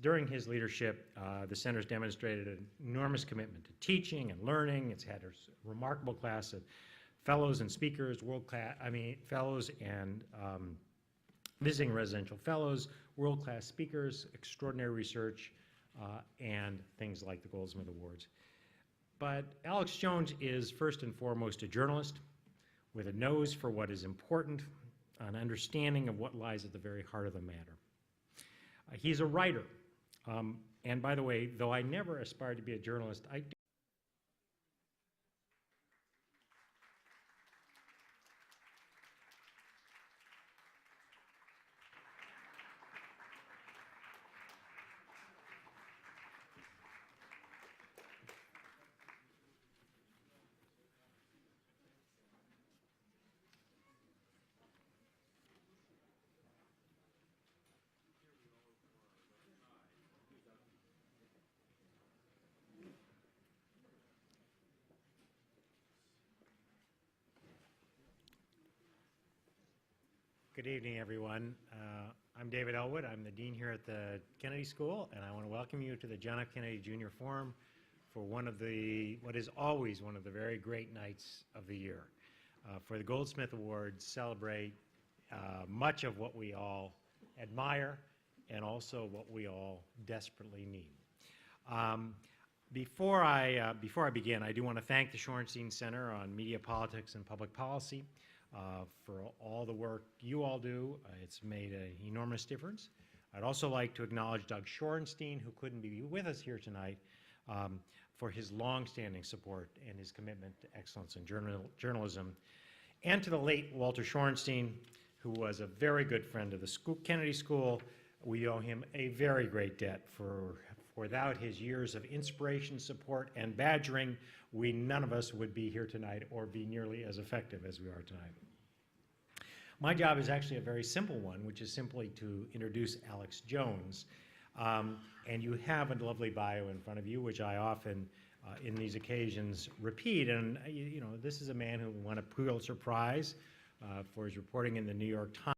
During his leadership, the center's demonstrated an enormous commitment to teaching and learning. It's had a remarkable class of fellows and speakers, fellows and visiting residential fellows, world-class speakers, extraordinary research, and things like the Goldsmith Awards. But Alex Jones is first and foremost a journalist with a nose for what is important, an understanding of what lies at the very heart of the matter. He's a writer. And by the way, though I never aspired to be a journalist, I do. Good evening, everyone. I'm David Elwood. I'm the dean here at the Kennedy School, and I want to welcome you to the John F. Kennedy Jr. Forum for what is always one of the very great nights of the year. For the Goldsmith Awards celebrate much of what we all admire and also what we all desperately need. Before I begin, I do want to thank the Shorenstein Center on Media Politics and Public Policy for all the work you all do. It's made an enormous difference. I'd also like to acknowledge Doug Shorenstein, who couldn't be with us here tonight, for his longstanding support and his commitment to excellence in journalism, and to the late Walter Shorenstein, who was a very good friend of the Kennedy School. We owe him a very great debt for without his years of inspiration, support, and badgering, none of us would be here tonight or be nearly as effective as we are tonight. My job is actually a very simple one, which is simply to introduce Alex Jones. And you have a lovely bio in front of you, which I often, in these occasions, repeat. And, this is a man who won a Pulitzer Prize for his reporting in the New York Times.